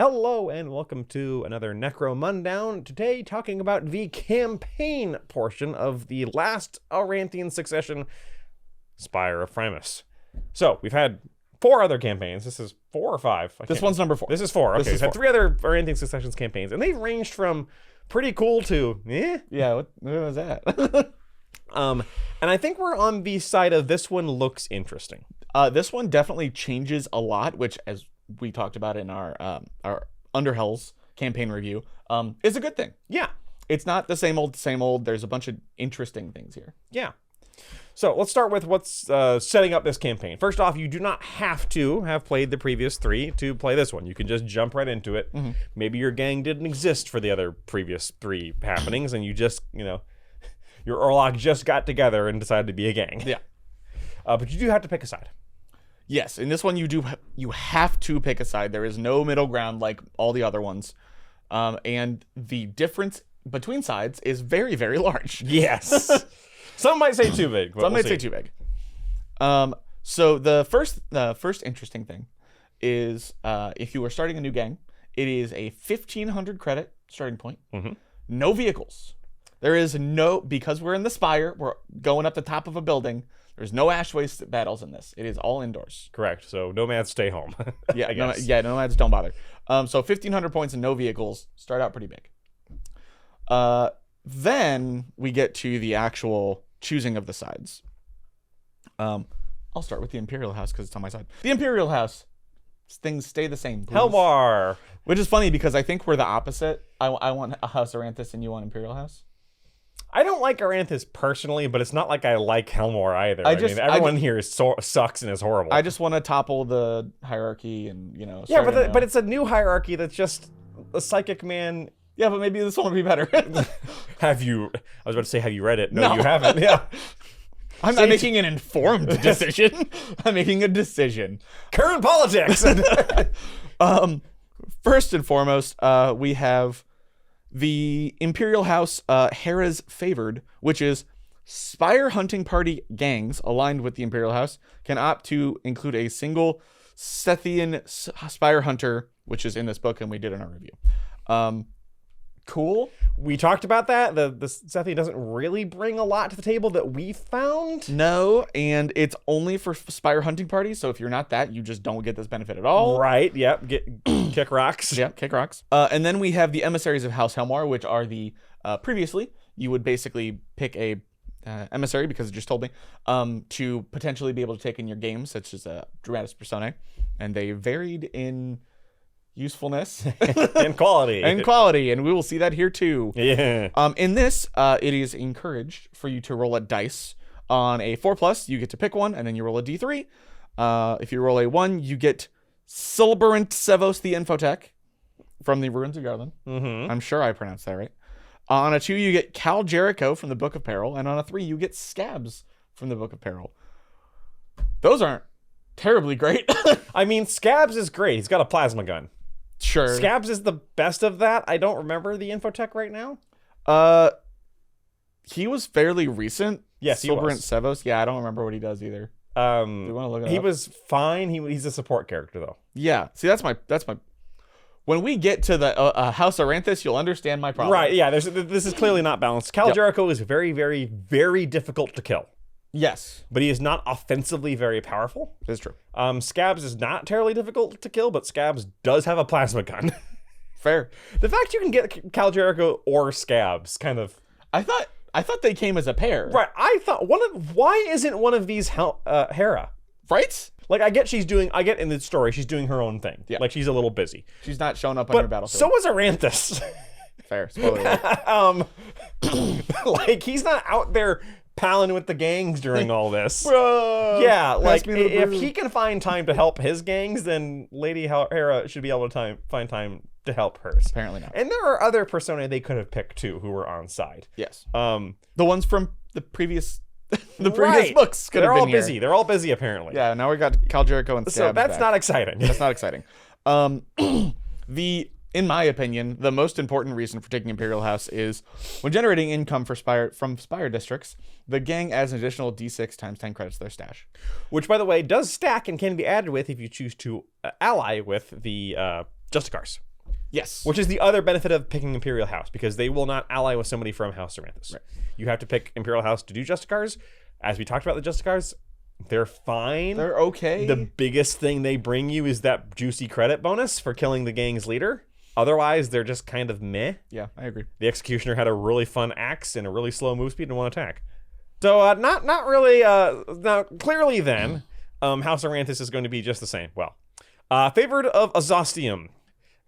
Hello and welcome to another Necromundown. Today talking about the campaign portion of the last Aranthian Succession, Spire of Primus. So we've had 4 other campaigns. This is 4 or 5. This one's number 4. This is 4. Okay, we've had 3 other Aranthian Successions campaigns, and they've ranged from pretty cool to Yeah, what was that? And I think we're on the side of this one looks interesting. This one definitely changes a lot, which, as we talked about in our Underhell's campaign review, is a good thing. Yeah. It's not the same old. There's a bunch of interesting things here. Yeah. So let's start with what's setting up this campaign. First off, you do not have to have played the previous 3 to play this one. You can just jump right into it. Mm-hmm. Maybe your gang didn't exist for the other previous 3 happenings, and you just, your Orlog just got together and decided to be a gang. Yeah. But you do have to pick a side. Yes, in this one you have to pick a side. There is no middle ground like all the other ones, and the difference between sides is very, very large. Yes. Some might say too big. Some might say too big. So the first interesting thing is if you are starting a new gang, it is a 1,500 credit starting point. Mm-hmm. No vehicles. There is no, because we're in the Spire, we're going up the top of a building. There's no ash waste battles in this. It is all indoors. Correct. So nomads stay home. Yeah, I guess. Nomads don't bother. So 1,500 points and no vehicles. Start out pretty big. Then we get to the actual choosing of the sides. I'll start with the Imperial House because it's on my side. The Imperial House, things stay the same. Please. Helmar. Which is funny because I think we're the opposite. I want a House Aranthis and you want Imperial House. I don't like Aranthis personally, but it's not like I like Helmar either. I mean, everyone here sucks and is horrible. I just want to topple the hierarchy and, Yeah, but it's a new hierarchy that's just a psychic man. Yeah, but maybe this one would be better. I was about to say, have you read it? No. You haven't. Yeah. I'm not making an informed decision. I'm making a decision. Current politics. First and foremost, we have the Imperial House, Hera's Favored, which is Spire hunting party gangs aligned with the Imperial House can opt to include a single Sethian Spire hunter, which is in this book and we did in our review. Cool. We talked about that. The Sethian doesn't really bring a lot to the table that we found. No, and it's only for Spire hunting parties, so if you're not that, you just don't get this benefit at all. Right, yep. Kick rocks. Yep, kick rocks. And then we have the Emissaries of House Helmar, which are the, previously, you would basically pick a emissary, because it just told me, to potentially be able to take in your games, such as Dramatis Personae, and they varied in usefulness and quality, and we will see that here too. Yeah. In this, it is encouraged for you to roll a dice. On a 4+, you get to pick one, and then you roll a d3. If you roll a 1, you get Silberant Sevos the Infotech from the Ruins of Garland. Mm-hmm. I'm sure I pronounced that right. On a 2, you get Cal Jericho from the Book of Peril, and on a 3, you get Scabs from the Book of Peril. Those aren't terribly great. I mean, Scabs is great. He's got a plasma gun. Sure. Scabs is the best of that. I don't remember the Infotech right now. He was fairly recent. Yes, he was. Sevos. Yeah, I don't remember what he does either. Do you want to look it up? He was fine. He's a support character though. Yeah. See, that's my. When we get to the House Aranthis, you'll understand my problem. Right. Yeah. This is clearly not balanced. Cal Jericho is very, very, very difficult to kill. Yes. But he is not offensively very powerful. That's true. Scabs is not terribly difficult to kill, but Scabs does have a plasma gun. Fair. The fact you can get Cal Jericho or Scabs kind of... I thought they came as a pair. Right. I thought why isn't one of these Hera? Right? Like, I get in the story, she's doing her own thing. Yeah. Like, she's a little busy. She's not showing up on your battlefield. So was Aranthis. Fair. Spoiler alert. Like, he's not out there palling with the gangs during all this. Bro, yeah, like if he can find time to help his gangs, then Lady Hera should be able to find time to help hers. Apparently not. And there are other personae they could have picked too who were on side. Yes. The ones from the previous books could have been here. Busy. They're all busy apparently. Yeah, now we got Cal Jericho and Scabs. So that's not exciting. That's not exciting. In my opinion, the most important reason for taking Imperial House is when generating income from Spire districts, the gang adds an additional D6 times 10 credits to their stash. Which, by the way, does stack and can be added with if you choose to ally with the Justicars. Yes. Which is the other benefit of picking Imperial House, because they will not ally with somebody from House Aranthis. Right. You have to pick Imperial House to do Justicars. As we talked about the Justicars, they're fine. They're okay. The biggest thing they bring you is that juicy credit bonus for killing the gang's leader. Otherwise, they're just kind of meh. Yeah, I agree. The Executioner had a really fun axe and a really slow move speed and one attack. So not really. Now clearly, then House Aranthis is going to be just the same. Well, favored of Azostium.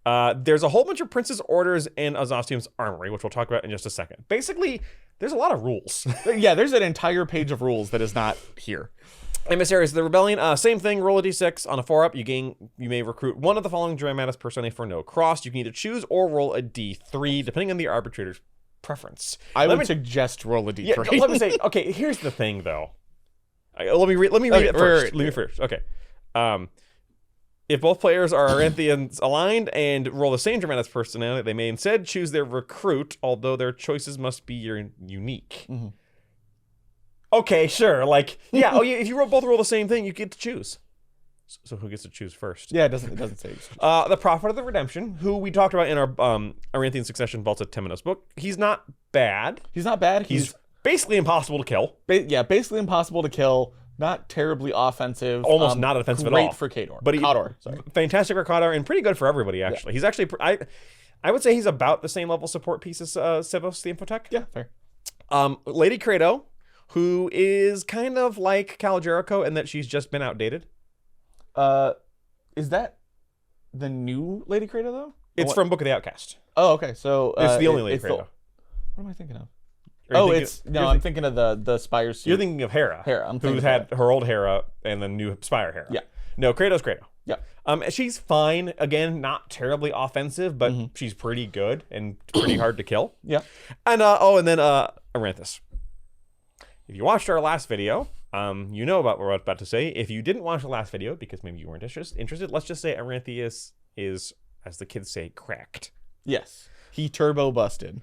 There's a whole bunch of Prince's Orders in Azostium's armory, which we'll talk about in just a second. Basically, there's a lot of rules. Yeah, there's an entire page of rules that is not here. Emissaries of the Rebellion, same thing, roll a d6. On a 4-up, you may recruit one of the following Dramatis Personae for no cross. You can either choose or roll a d3, depending on the arbitrator's preference. I would suggest roll a d3. Yeah, let me say, okay, here's the thing, though. Let me read it first. Right. Let me first. Okay. If both players are Aranthians aligned and roll the same Dramatis Personae, they may instead choose their recruit, although their choices must be unique. Mm-hmm. Okay, sure. Like, yeah. If you both roll the same thing, you get to choose. So who gets to choose first? Yeah, it doesn't say. The Prophet of the Redemption, who we talked about in our Aranthian Succession Vaults of Temenos book. He's not bad. He's not bad. He's basically impossible to kill. Basically impossible to kill. Not terribly offensive. Almost not offensive at all. Great for Khador. But Khador, sorry. Fantastic for Khador and pretty good for everybody, actually. Yeah. He's actually... I would say he's about the same level support piece as Sevos the Infotech. Yeah, fair. Lady Credo, who is kind of like Cal Jericho in that she's just been outdated. Is that the new Lady Credo, though? It's from Book of the Outcast. Oh, okay. So it's the only Lady Credo. What am I thinking of? I'm thinking of the Spire suit. You're thinking of Hera. Who's had her old Hera and the new Spire Hera. Yeah. No, Kratos Credo. Yeah. She's fine. Again, not terribly offensive, but she's pretty good and pretty hard to kill. Yeah. And then Aranthis. If you watched our last video, you know about what we're about to say. If you didn't watch the last video, because maybe you weren't interested, let's just say Aranthius is, as the kids say, cracked. Yes. He turbo busted.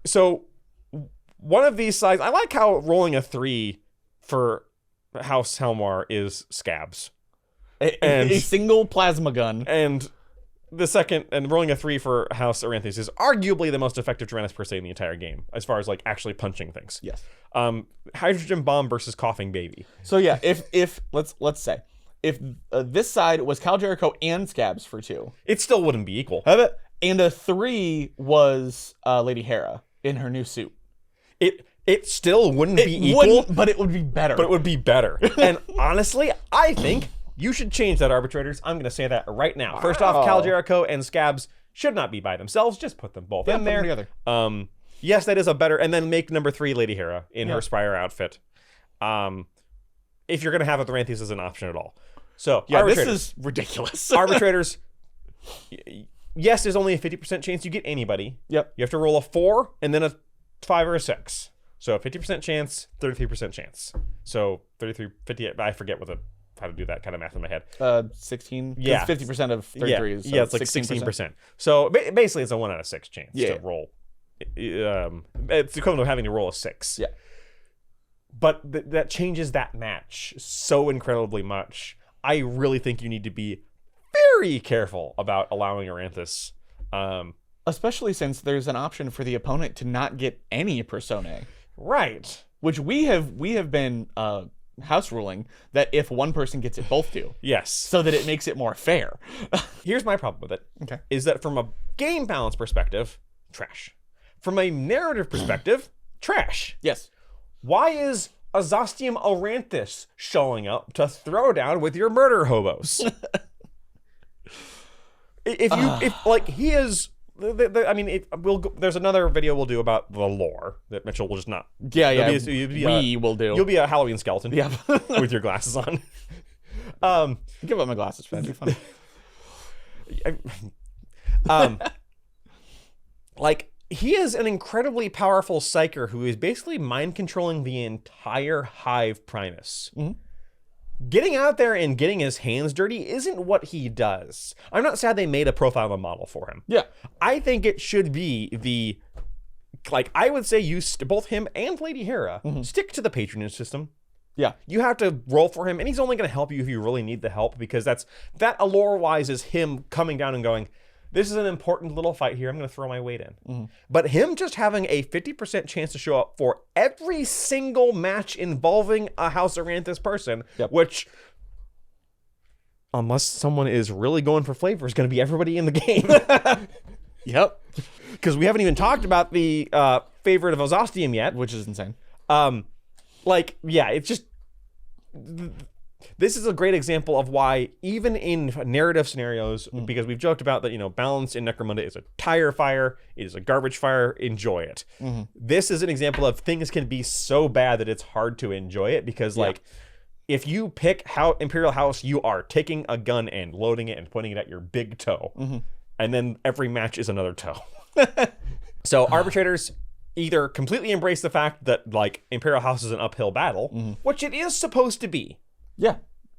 So one of these sides, I like how rolling a 3 for House Helmar is scabs. A single plasma gun. And the second, and rolling a 3 for House Aranthis is arguably the most effective Dramatis per se in the entire game, as far as like actually punching things. Yes. Hydrogen bomb versus coughing baby. So yeah, if let's say if this side was Cal Jericho and scabs for 2, it still wouldn't be equal. And a 3 was Lady Hera in her new suit. It still wouldn't be equal, but it would be better. But it would be better. And honestly, I think you should change that, arbitrators. I'm going to say that right now. First off, Cal Jericho and Scabs should not be by themselves. Just put them both in there. Put them together. Yes, that is a better... And then make number 3 Lady Hera in her Spire outfit. If you're going to have it, Aranthis as an option at all. So, yeah, this is ridiculous. Arbitrators, yes, there's only a 50% chance you get anybody. Yep. You have to roll a 4 and then a 5 or a 6. So 50% chance, 33% chance. So 33, 50, I forget how to do that kind of math in my head. 16? Yeah. 50% of 33 is it's like 16%. So basically it's a 1 out of 6 chance to roll. It's equivalent of having to roll a 6. Yeah. But that changes that match so incredibly much. I really think you need to be very careful about allowing Aranthis. Especially since there's an option for the opponent to not get any personae. Right. Which we have been house ruling that if one person gets it, both do. Yes. So that it makes it more fair. Here's my problem with it. Okay. Is that from a game balance perspective, trash. From a narrative perspective, trash. Yes. Why is Azostium Aranthis showing up to throw down with your murder hobos? if he is... there's another video we'll do about the lore that Mitchell will just not. Yeah. We will do. You'll be a Halloween skeleton. Yeah. With your glasses on. Give up my glasses, man. You're funny. He is an incredibly powerful psyker who is basically mind controlling the entire Hive Primus. Mm-hmm. Getting out there and getting his hands dirty isn't what he does. I'm not sad they made a profile of a model for him. Yeah. I think it should be I would say both him and Lady Hera, stick to the patronage system. Yeah. You have to roll for him, and he's only going to help you if you really need the help, because that allure-wise is him coming down and going, this is an important little fight here. I'm going to throw my weight in. But him just having a 50% chance to show up for every single match involving a House Aranthis person, which, unless someone is really going for flavor, is going to be everybody in the game. Yep. Because we haven't even talked about the favorite of Ozostium yet. Which is insane. It's just... This is a great example of why, even in narrative scenarios, because we've joked about that, balance in Necromunda is a tire fire, it is a garbage fire, enjoy it. This is an example of things can be so bad that it's hard to enjoy it, because, if you pick Imperial House, you are taking a gun and loading it and putting it at your big toe. And then every match is another toe. So arbitrators either completely embrace the fact that, Imperial House is an uphill battle, which it is supposed to be. Yeah,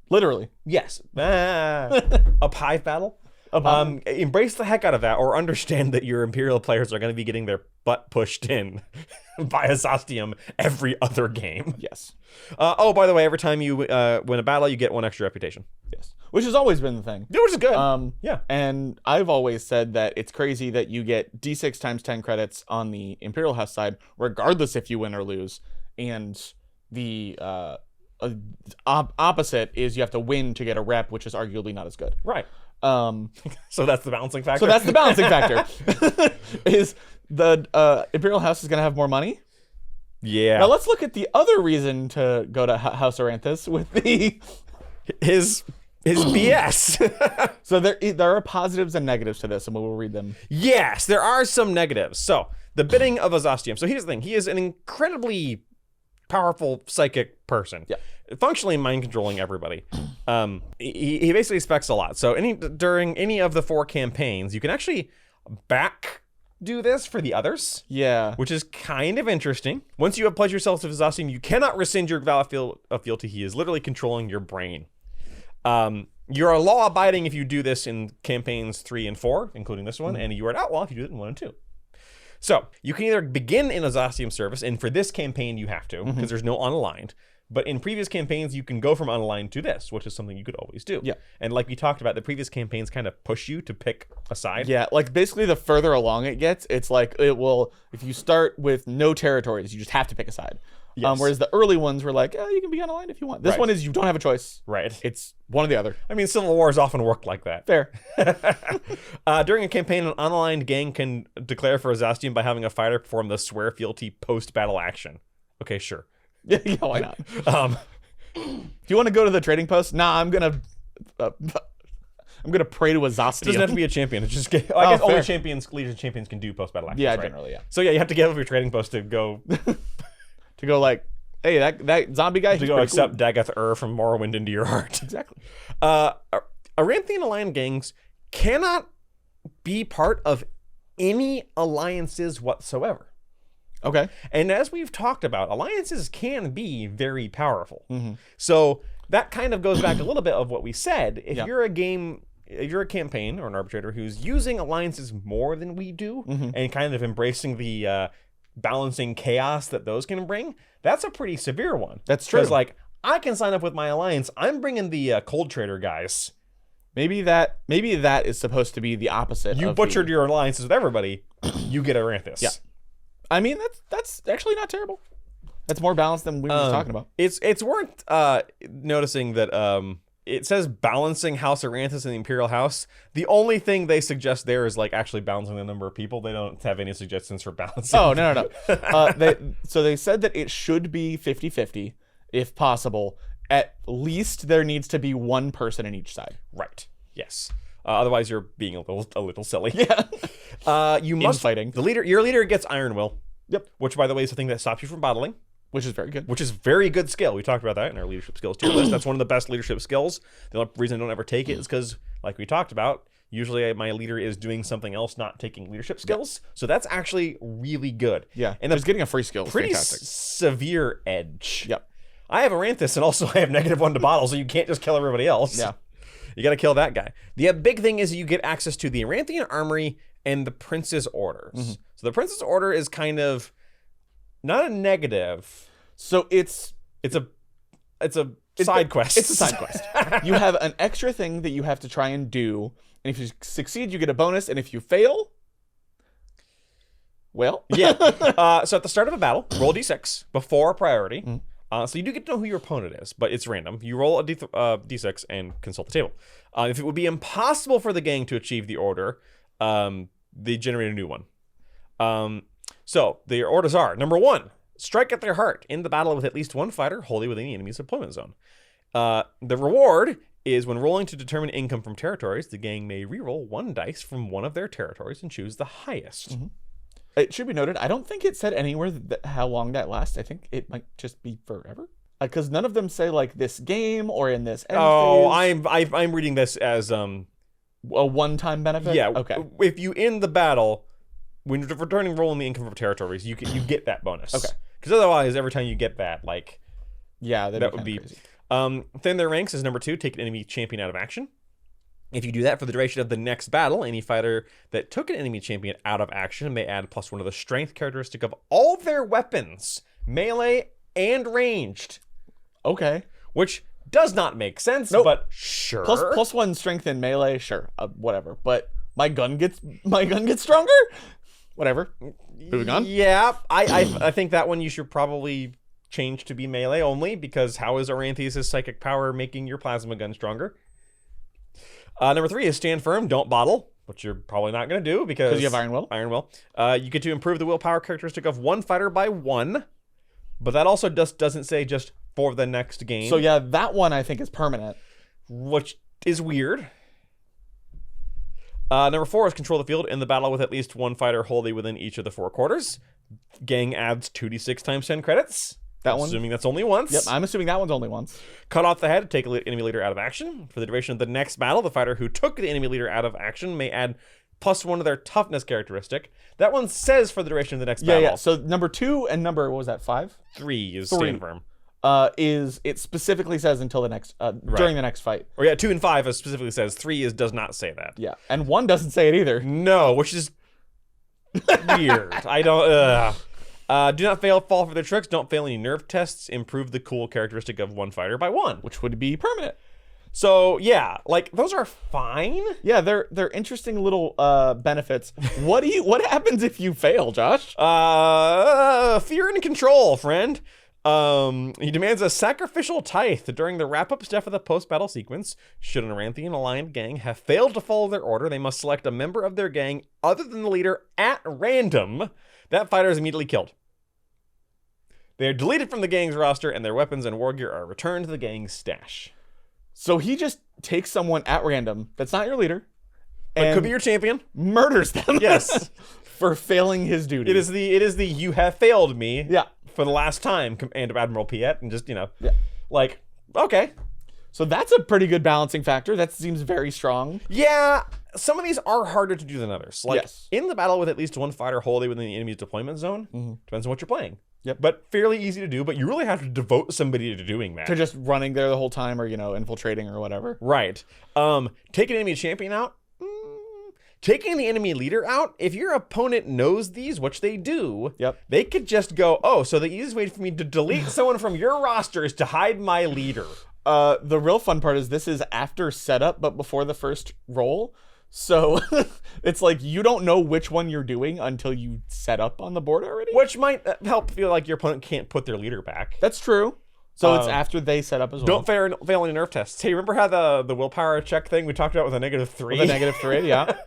literally. Yes. A pie battle. Embrace the heck out of that, or understand that your Imperial players are going to be getting their butt pushed in by Ozostium every other game. Yes. By the way, every time you win a battle, you get 1 extra reputation. Yes. Which has always been the thing. Which is good. Yeah. And I've always said that it's crazy that you get D6 times 10 credits on the Imperial House side, regardless if you win or lose. And the opposite is you have to win to get a rep, which is arguably not as good. Right. So that's the balancing factor. So that's the balancing factor. Is the Imperial House is going to have more money? Yeah. Now let's look at the other reason to go to House Aranthis with his BS. So there are positives and negatives to this, and we'll read them. Yes, there are some negatives. So the bidding of Ozostium. So here's the thing: he is an incredibly powerful psychic person. Yeah. Functionally mind controlling everybody. He basically specs a lot. So during any of the 4 campaigns, you can actually do this for the others. Yeah. Which is kind of interesting. Once you have pledged yourself to Ozostium, you cannot rescind your vow of fealty. He is literally controlling your brain. You're law abiding if you do this in campaigns 3 and 4, including this one, and you are an outlaw if you do it in 1 and 2. So you can either begin in Ozostium service, and for this campaign you have to, because there's no unaligned. But in previous campaigns, you can go from unaligned to this, which is something you could always do. Yeah. And like we talked about, the previous campaigns kind of push you to pick a side. Yeah, basically the further along it gets, it's it will, if you start with no territories, you just have to pick a side. Yes. Whereas the early ones were you can be unaligned if you want. This one is you don't have a choice. Right. It's one or the other. I mean, Civil Wars often worked like that. Fair. During a campaign, an unaligned gang can declare for Ozostium by having a fighter perform the swear fealty post-battle action. Okay, sure. Yeah, why not? Do you want to go to the trading post? Nah, I'm gonna pray to Ozostium. It doesn't have to be a champion. It's just I guess only Legion champions can do post-battle actions. Yeah, right? generally, yeah. So yeah, you have to give up your trading post to go to go hey, that zombie guy. To go accept cool. Dagoth from Morrowind into your heart. Exactly. Aranthian Alliance gangs cannot be part of any alliances whatsoever. Okay. And as we've talked about, alliances can be very powerful. So that kind of goes back a little bit of what we said. If you're a campaign or an arbitrator who's using alliances more than we do and kind of embracing the balancing chaos that those can bring, that's a pretty severe one. That's true. Because I can sign up with my alliance. I'm bringing the cold trader guys. Maybe that is supposed to be the opposite. You butchered your alliances with everybody. You get Aranthis. Yeah. I mean, that's actually not terrible. That's more balanced than we were just talking about. It's worth noticing that it says balancing House Aranthis and the Imperial House. The only thing they suggest there is actually balancing the number of people. They don't have any suggestions for balancing. Oh, no. They said that it should be 50-50 if possible. At least there needs to be one person in each side. Right. Yes. Otherwise, you're being a little silly. Yeah. You must fighting. Your leader gets Iron Will. Yep. Which, by the way, is the thing that stops you from bottling. Which is very good. Which is very good skill. We talked about that in our leadership skills tier list. That's one of the best leadership skills. The only reason I don't ever take it is because, like we talked about, usually my leader is doing something else, not taking leadership skills. Yep. So that's actually really good. Yeah. And just getting a free skill is pretty fantastic. Severe edge. Yep. I have Aranthis, and also I have -1 to bottle, so you can't just kill everybody else. Yeah. You got to kill that guy. The big thing is you get access to the Aranthian Armory and the Prince's Orders. So the Prince's Order is kind of not a negative. So it's side quest. It's a side quest. You have an extra thing that you have to try and do, and if you succeed, you get a bonus, and if you fail, well, yeah. So at the start of a battle, roll d6 before priority. So you do get to know who your opponent is, but it's random. You roll a d6 and consult the table. If it would be impossible for the gang to achieve the order, they generate a new one. So the orders are: number 1, strike at their heart in the battle with at least one fighter wholly within the enemy's deployment zone. The reward is when rolling to determine income from territories, the gang may reroll 1 dice from one of their territories and choose the highest. It should be noted, I don't think it said anywhere how long that lasts. I think it might just be forever. Because none of them say, like, this game or in this end phase. I'm reading this as... a one-time benefit? Yeah. Okay. If you end the battle, when you're returning rolling the income from territories, you get that bonus. Okay. Because otherwise, every time you get that, like... Yeah, that would be crazy. Thin their ranks is number 2, take an enemy champion out of action. If you do that for the duration of the next battle, any fighter that took an enemy champion out of action may add +1 of the strength characteristic of all their weapons, melee and ranged. Okay. Which does not make sense, but sure. +1 strength in melee, sure, whatever. But my gun gets stronger. Whatever. Moving on. Yeah, I think that one you should probably change to be melee only, because how is Aranthius' psychic power making your plasma gun stronger? Number 3 is stand firm, don't bottle, which you're probably not going to do because you have Iron Will. Iron Will. You get to improve the willpower characteristic of one fighter by 1, but that also just doesn't say just for the next game. So yeah, that one I think is permanent, which is weird. Number 4 is control the field in the battle with at least one fighter wholly within each of the 4 quarters. Gang adds 2d6 times 10 credits. That one? Assuming that's only once. Yep, I'm assuming that one's only once. Cut off the head, take an enemy leader out of action. For the duration of the next battle, the fighter who took the enemy leader out of action may add +1 of their toughness characteristic. That one says for the duration of the next battle. Yeah. So number 2 and what was that, 5? 3 is stand firm. It specifically says until the next, during the next fight. Or yeah, 2 and 5 specifically says. 3 does not say that. Yeah, and 1 doesn't say it either. No, which is weird. I don't, do not fall for their tricks. Don't fail any nerve tests. Improve the cool characteristic of one fighter by 1, which would be permanent. So yeah, like those are fine. Yeah, they're interesting little benefits. What happens if you fail, Josh? Fear and control, friend. He demands a sacrificial tithe during the wrap-up step of the post-battle sequence. Should an Aranthian aligned gang have failed to follow their order, they must select a member of their gang other than the leader at random. That fighter is immediately killed. They are deleted from the gang's roster, and their weapons and war gear are returned to the gang's stash. So he just takes someone at random that's not your leader, but could be your champion, murders them. Yes, for failing his duty. It is the you have failed me. Yeah. For the last time, and Admiral Piet, and just like okay. So that's a pretty good balancing factor. That seems very strong. Yeah, some of these are harder to do than others. Like, yes. In the battle with at least one fighter wholly within the enemy's deployment zone, depends on what you're playing. Yep. But fairly easy to do, but you really have to devote somebody to doing that. To just running there the whole time or, infiltrating or whatever. Right. Take an enemy champion out. Taking the enemy leader out, if your opponent knows these, which they do, they could just go, oh, so the easiest way for me to delete someone from your roster is to hide my leader. The real fun part is this is after setup, but before the first roll. So it's like you don't know which one you're doing until you set up on the board already. Which might help feel like your opponent can't put their leader back. That's true. So it's after they set up as well. Don't fail any nerve tests. Hey, remember how the willpower check thing we talked about with a -3? With a -3, yeah.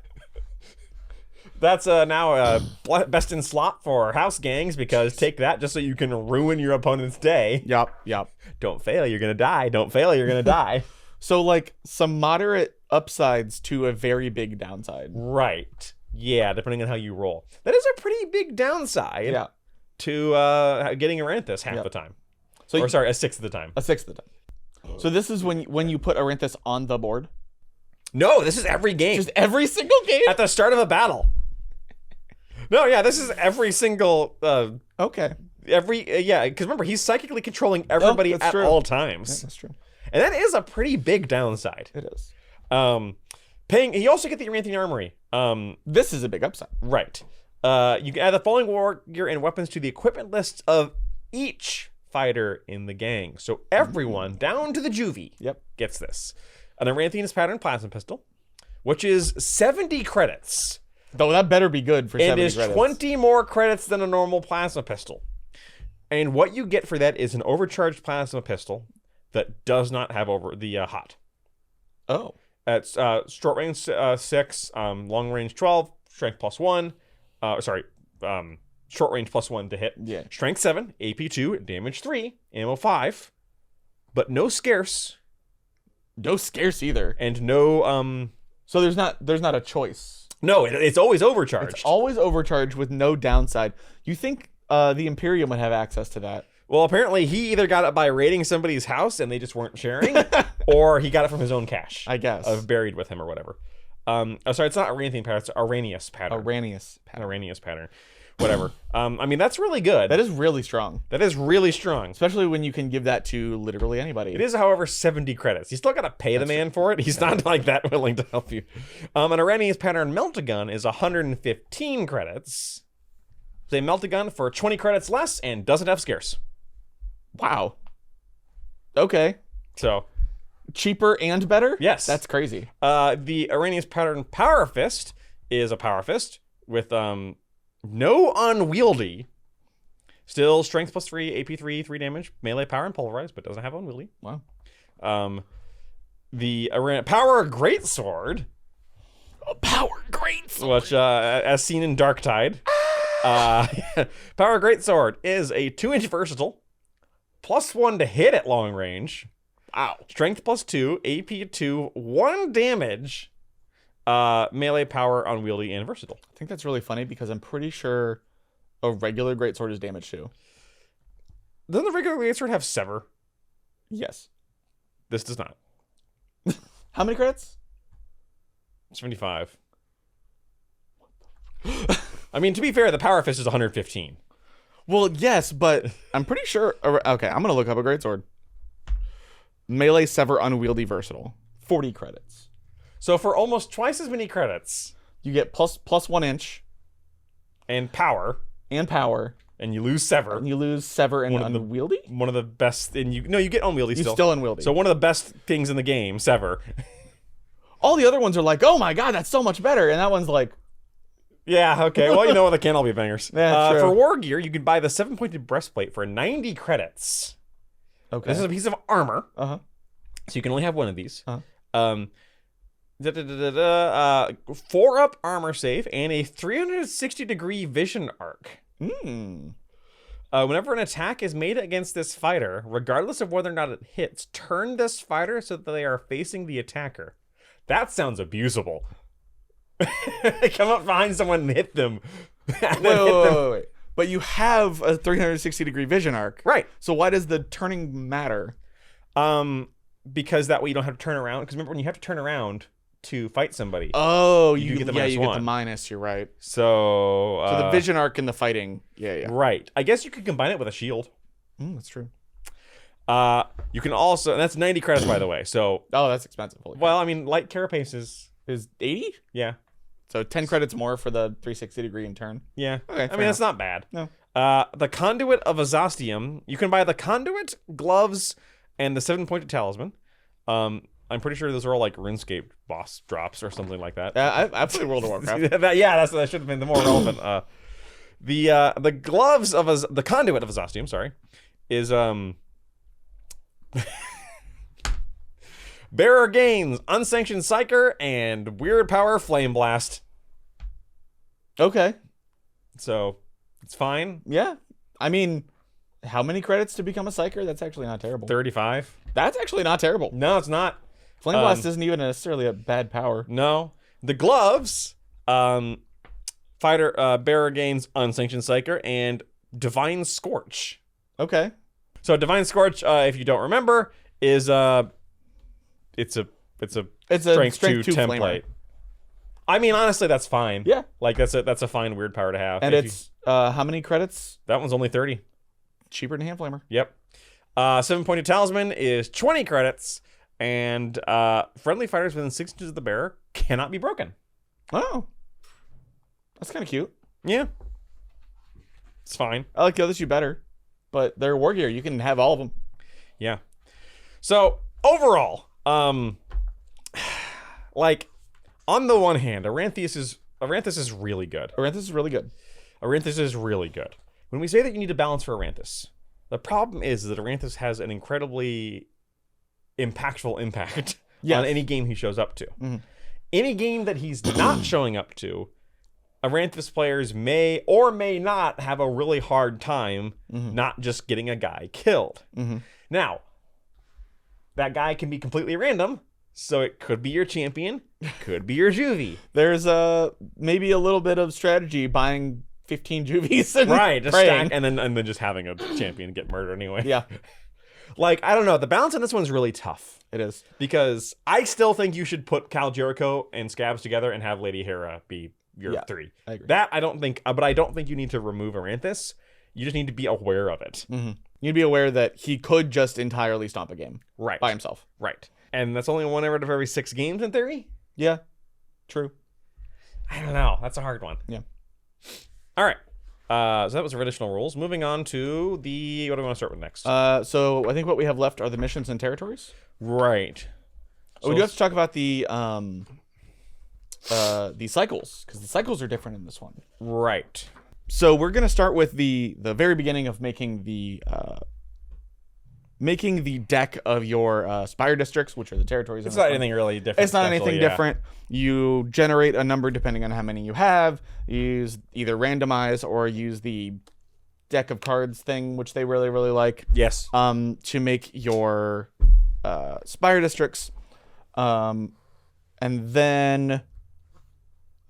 That's now best in slot for house gangs, because take that just so you can ruin your opponent's day. Yep. Don't fail, you're going to die. Don't fail, you're going to die. So like some moderate upsides to a very big downside. Right. Yeah, depending on how you roll. That is a pretty big downside to getting Aranthus half the time. So a sixth of the time. A sixth of the time. So this is when you put Aranthus on the board? No, this is every game. Just every single game? At the start of a battle. No, yeah, this is every single... okay. Because remember, he's psychically controlling everybody at all times. Yeah, that's true. And that is a pretty big downside. It is. You also get the Aranthian Armory. This is a big upside. Right. You can add the following war gear and weapons to the equipment list of each fighter in the gang. So everyone, down to the juvie, gets this. An Aranthian pattern plasma pistol, which is 70 credits. Though that better be good for 70 credits. And is 20 more credits than a normal plasma pistol. And what you get for that is an overcharged plasma pistol that does not have over the hot. Oh. It's short range 6, long range 12, strength +1. Short range +1 to hit. Yeah. Strength 7, AP 2, damage 3, ammo 5, but no scarce. No scarce either. And no So there's not a choice. No, it's always overcharged. It's always overcharged with no downside. You think the Imperium would have access to that? Well, apparently he either got it by raiding somebody's house and they just weren't sharing, or he got it from his own cache. I guess. Buried with him or whatever. Sorry, it's not Aranthian pattern, it's Arrhenius pattern. Arrhenius pattern. Whatever. I mean, that's really good. That is really strong. That is really strong. Especially when you can give that to literally anybody. It is, however, 70 credits. You still got to pay the man for it. He's not like that willing to help you. An Arrhenius pattern melt-a-gun is 115 credits. They melt-a-gun for 20 credits less and doesn't have scarce. Wow. Okay. So cheaper and better? Yes. That's crazy. The Arrhenius pattern Power Fist is a Power Fist with no unwieldy. Still strength +3, AP 3, 3 damage, melee power and pulverize, but doesn't have unwieldy. Wow. The Power Greatsword. Power Greatsword. Which, as seen in Darktide. Power Greatsword is a 2-inch versatile. +1 to hit at long range. Wow. Strength +2, AP 2, 1 damage. Melee power, unwieldy, and versatile. I think that's really funny because I'm pretty sure a regular greatsword is damage too. Doesn't the regular greatsword have sever? Yes. This does not. How many credits? 75. I mean, to be fair, the Power Fist is 115. Well, yes, but I'm pretty sure. Okay, I'm gonna look up a greatsword. Melee, sever, unwieldy, versatile. 40 credits. So for almost twice as many credits, you get plus 1 inch, and power, and you lose sever. And you lose sever and unwieldy. One of the best, and you get unwieldy still. Still unwieldy. So one of the best things in the game, sever. All the other ones are like, oh my god, that's so much better, and that one's like, yeah, okay. Well, you know what, they can't all be bangers. Yeah, true. For war gear, you can buy the 7-pointed breastplate for 90 credits. Okay. This is a piece of armor. So you can only have one of these. 4-up armor save and a 360-degree vision arc. Whenever an attack is made against this fighter, regardless of whether or not it hits, turn this fighter so that they are facing the attacker. That sounds abusable. Come up behind someone and hit them. Wait. But you have a 360-degree vision arc. Right. So why does the turning matter? Because that way you don't have to turn around. Because remember, when you have to turn around to fight somebody. Oh, you get the minus you one. get the minus. You're right. So the vision arc in the fighting. Yeah. Right. I guess you could combine it with a shield. That's true. You can also, and that's 90 credits, by the way. So. Oh, that's expensive. Well, I mean, light carapace is 80. Yeah. So 10 credits more for the 360-degree in turn. Yeah. Okay. I mean, that's not bad. No. The Conduit of Azastium. You can buy the Conduit, gloves, and the 7-pointed talisman. I'm pretty sure those are all like RuneScape boss drops or something like that. I played World of Warcraft. that should have been the more relevant. The gloves of the Conduit of Azastium, sorry, is Bearer gains unsanctioned Psyker and weird power Flame Blast. Okay. So it's fine. Yeah. I mean, how many credits to become a Psyker? That's actually not terrible. 35. That's actually not terrible. No, it's not. Flame Blast isn't even necessarily a bad power. No. The gloves, Bearer gains unsanctioned Psyker and Divine Scorch. Okay. So Divine Scorch, if you don't remember, is it's a strength 2 template. Flamer. I mean, honestly, that's fine. Yeah. Like that's a fine weird power to have. And it's how many credits? That one's only 30. Cheaper than Hand Flamer. Yep. 7-pointed talisman is 20 credits, and friendly fighters within 6 inches of the bearer cannot be broken. Oh. That's kind of cute. Yeah. It's fine. I like the other two better. but they're war gear. You can have all of them. Yeah. So overall, like on the one hand, Aranthis is really good. Aranthis is really good. Aranthis is really good. When we say that you need a balance for Aranthis, the problem is that Aranthis has an incredibly impactful impact on any game he shows up to. Mm-hmm. Any game that he's not showing up to, Aranthis players may or may not have a really hard time not just getting a guy killed. Now, that guy can be completely random, so it could be your champion, could be your juvie. There's maybe a little bit of strategy buying 15 juvies and right, just praying. stack, and then just having a champion get murdered anyway. Yeah. Like, I don't know, the balance on this one's really tough. It is. Because I still think you should put Cal Jericho and Scabs together and have Lady Hera be your 3. I agree. That I don't think, but I don't think you need to remove Aranthis. You just need to be aware of it. You need to be aware that he could just entirely stomp a game by himself. Right. And that's only one out of every 6 games in theory? Yeah. True. I don't know. That's a hard one. Yeah. All right. So that was our additional rules. Moving on to the... What do we want to start with next? So I think what we have left are the missions and territories. Right. So we do have to talk about the cycles, because the cycles are different in this one. Right. So we're going to start with the very beginning of making the deck of your Spire districts, which are the territories. It's not anything really different. It's not anything different. You generate a number depending on how many you have. You use either randomize or use the deck of cards thing, which they really, really like. Yes. To make your Spire districts. And then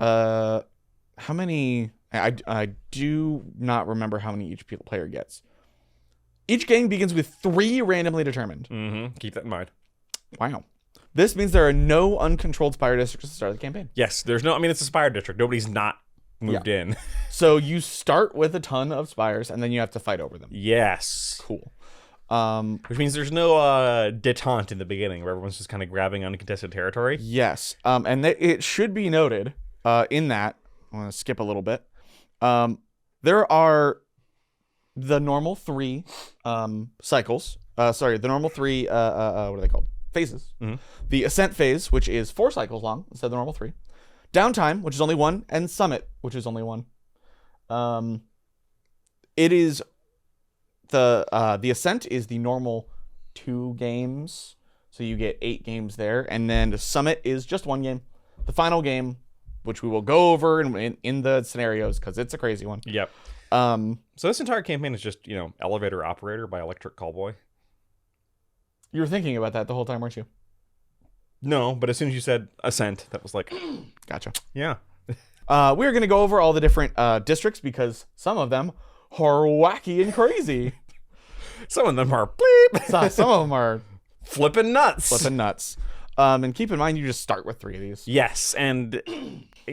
how many... I do not remember how many each player gets. Each game begins with 3 randomly determined. Keep that in mind. Wow. This means there are no uncontrolled Spire districts at the start of the campaign. Yes, there's no... I mean, it's a Spire district. Nobody's not moved in. So you start with a ton of Spires, and then you have to fight over them. Yes. Cool. Which means there's no detente in the beginning, where everyone's just kind of grabbing uncontested territory. Yes. And it should be noted in that... I'm going to skip a little bit. There are the normal 3 cycles. The normal 3, what are they called? Phases. The Ascent phase, which is 4 cycles long instead of the normal 3. Downtime, which is only 1. And Summit, which is only 1. It is... The Ascent is the normal 2 games. So you get 8 games there. And then the Summit is just 1 game. The final game, which we will go over in the scenarios because it's a crazy one. Yep. So this entire campaign is just, Elevator Operator by Electric Callboy. You were thinking about that the whole time, weren't you? No, but as soon as you said Ascent, that was like... Gotcha. Yeah. We're going to go over all the different districts because some of them are wacky and crazy. Some of them are bleep. Some of them are... Flipping nuts. And keep in mind, you just start with 3 of these. Yes, and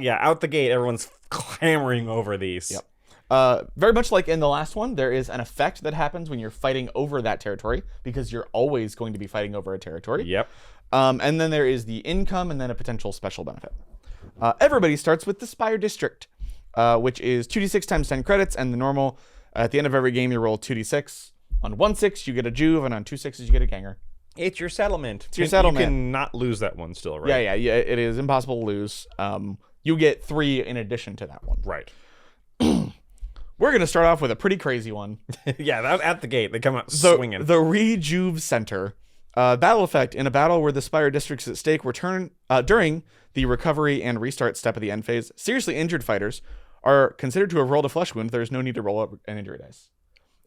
out the gate, everyone's clamoring over these. Yep. Very much like in the last one, there is an effect that happens when you're fighting over that territory, because you're always going to be fighting over a territory. Yep. And then there is the income and then a potential special benefit. Everybody starts with the Spire District, which is 2d6 times 10 credits, and the normal, at the end of every game, you roll 2d6. On 1/6, you get a Juve, and on 2 6s, you get a Ganger. It's your settlement. It's your settlement. You cannot lose that one still, right? Yeah, it is impossible to lose. You get 3 in addition to that one. Right. We're going to start off with a pretty crazy one. Yeah, that, at the gate, they come out swinging. The Rejuve Center. Battle effect. In a battle where the Spire District's at stake, return during the recovery and restart step of the end phase, seriously injured fighters are considered to have rolled a flesh wound. There is no need to roll up an injury dice.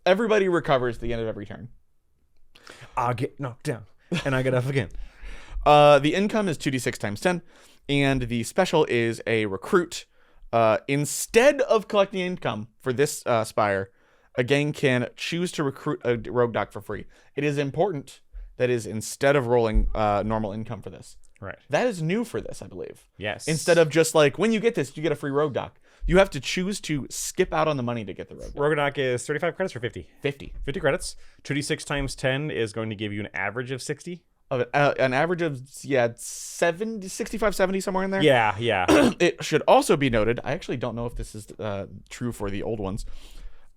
Everybody recovers at the end of every turn. I get knocked down, and I get up again. The income is 2d6 times 10, and the special is a recruit. Instead of collecting income for this Spire, a gang can choose to recruit a rogue doc for free. It is important that is instead of rolling normal income for this. Right. That is new for this, I believe. Yes. Instead of just like, when you get this, you get a free rogue doc. You have to choose to skip out on the money to get the rogue doc. Rogue doc is 35 credits or 50? 50. 50 credits. 2d6 times 10 is going to give you an average of 60. An average of 70, 65, 70, somewhere in there. Yeah. It should also be noted, I actually don't know if this is true for the old ones.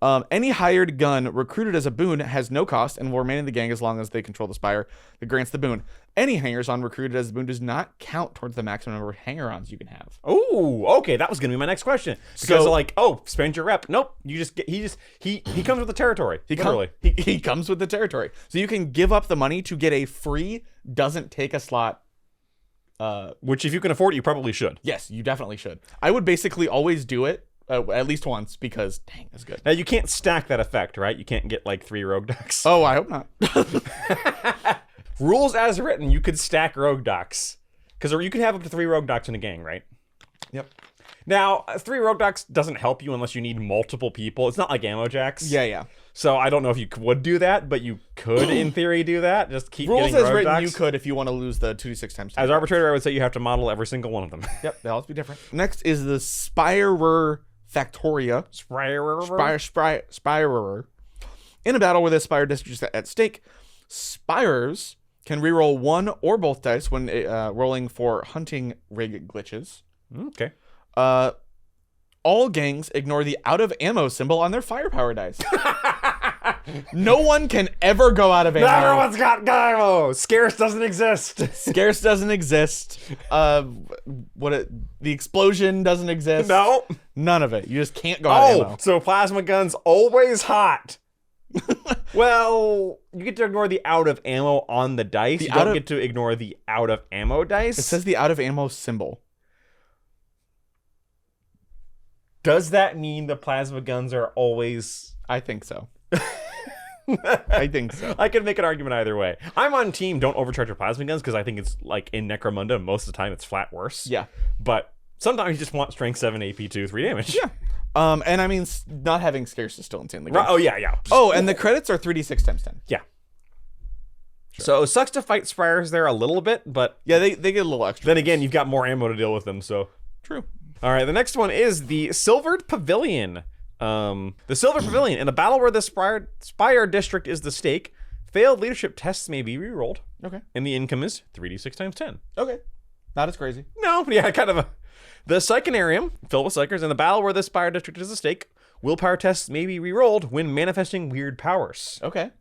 Any hired gun recruited as a boon has no cost and will remain in the gang as long as they control the spire that grants the boon. Any hangers-on recruited as a boon does not count towards the maximum number of hanger-ons you can have. Oh, okay. That was gonna be my next question. Because like, oh, spend your rep. Nope. You just get. He comes with the territory. He comes with the territory. So you can give up the money to get a free, doesn't take a slot. Which, if you can afford it, you probably should. Yes, you definitely should. I would basically always do it. At least once, because dang, that's good. Now you can't stack that effect, right? You can't get like 3 rogue ducks. Oh, I hope not. Rules as written, you could stack rogue ducks, because you can have up to 3 rogue ducks in a gang, right? Yep. Now 3 rogue ducks doesn't help you unless you need multiple people. It's not like ammo jacks. Yeah. So I don't know if you would do that, but you could, in theory, do that. Just keep Rules getting as rogue written, ducks. you could if you want to lose the 2d6 times 10. As arbitrator, I would say you have to model every single one of them. Yep, they'll all be different. Next is the Spire Factoria. Spire. In a battle where the Spire district is at stake, Spires can reroll 1 or both dice when rolling for hunting rig glitches. Okay. All gangs ignore the out of ammo symbol on their firepower dice. No one can ever go out of ammo. Everyone's got ammo. Scarce doesn't exist. Scarce doesn't exist. The explosion doesn't exist. No. None of it. You just can't go out of ammo. So plasma guns always hot. Well, you get to ignore the out of ammo on the dice. You don't get to ignore the out of ammo dice. It says the out of ammo symbol. Does that mean the plasma guns are always... I think so. I think so. I could make an argument either way. I'm on team don't overcharge your plasma guns because I think it's like in Necromunda, most of the time it's flat worse. Yeah. But sometimes you just want strength 7 AP 2 3 damage. Yeah. And I mean, not having scarce is still insanely good. Right. Oh, yeah. Oh, and the credits are 3d6 times 10. Yeah. Sure. So it sucks to fight Spires there a little bit, but... Yeah, they get a little extra. Then again, you've got more ammo to deal with them, so... True. All right, the next one is the Silvered Pavilion. The Silver Pavilion. In a battle where the Spire district is the stake, failed leadership tests may be rerolled. Okay. And the income is 3d6 times 10. Okay. Not as crazy. No, yeah, kind of a... The Psychonarium, filled with Psychers, in the battle where the Spire district is the stake, willpower tests may be rerolled when manifesting weird powers. Okay.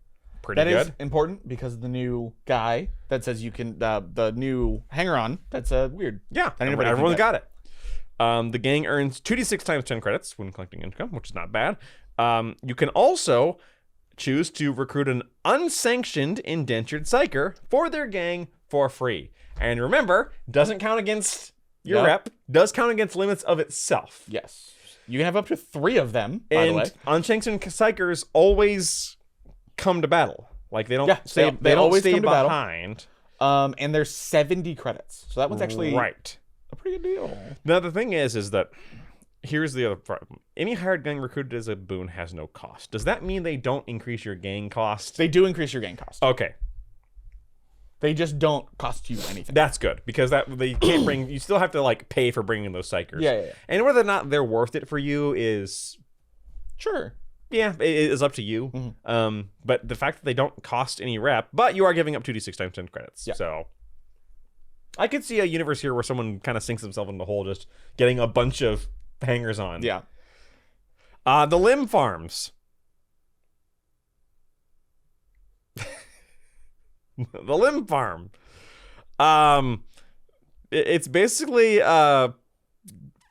Pretty good. That is important because the new guy that says you can... the new hanger-on, that's weird. Yeah, everyone's got it. The gang earns 2d6 times 10 credits when collecting income, which is not bad. You can also choose to recruit an unsanctioned indentured psyker for their gang for free. And remember, doesn't count against your rep, does count against limits of itself. Yes. You can have up to 3 of them, by the way. And unsanctioned psychers always come to battle. Like, they don't stay, they always stay come to behind. Battle. And there's 70 credits. So that one's actually... Right. A pretty good deal. Now, the thing is that here's the other problem. Any hired gang recruited as a boon has no cost. Does that mean they don't increase your gang cost? They do increase your gang cost. Okay. They just don't cost you anything. That's good because they can't bring. You still have to like pay for bringing those psychers. Yeah. And whether or not they're worth it for you is sure. Yeah, it is up to you. Mm-hmm. But the fact that they don't cost any rep, but you are giving up 2d6 times 10 credits. Yeah. So. I could see a universe here where someone kind of sinks themselves in the hole just getting a bunch of hangers on. Yeah. The limb farms. The limb farm. It's basically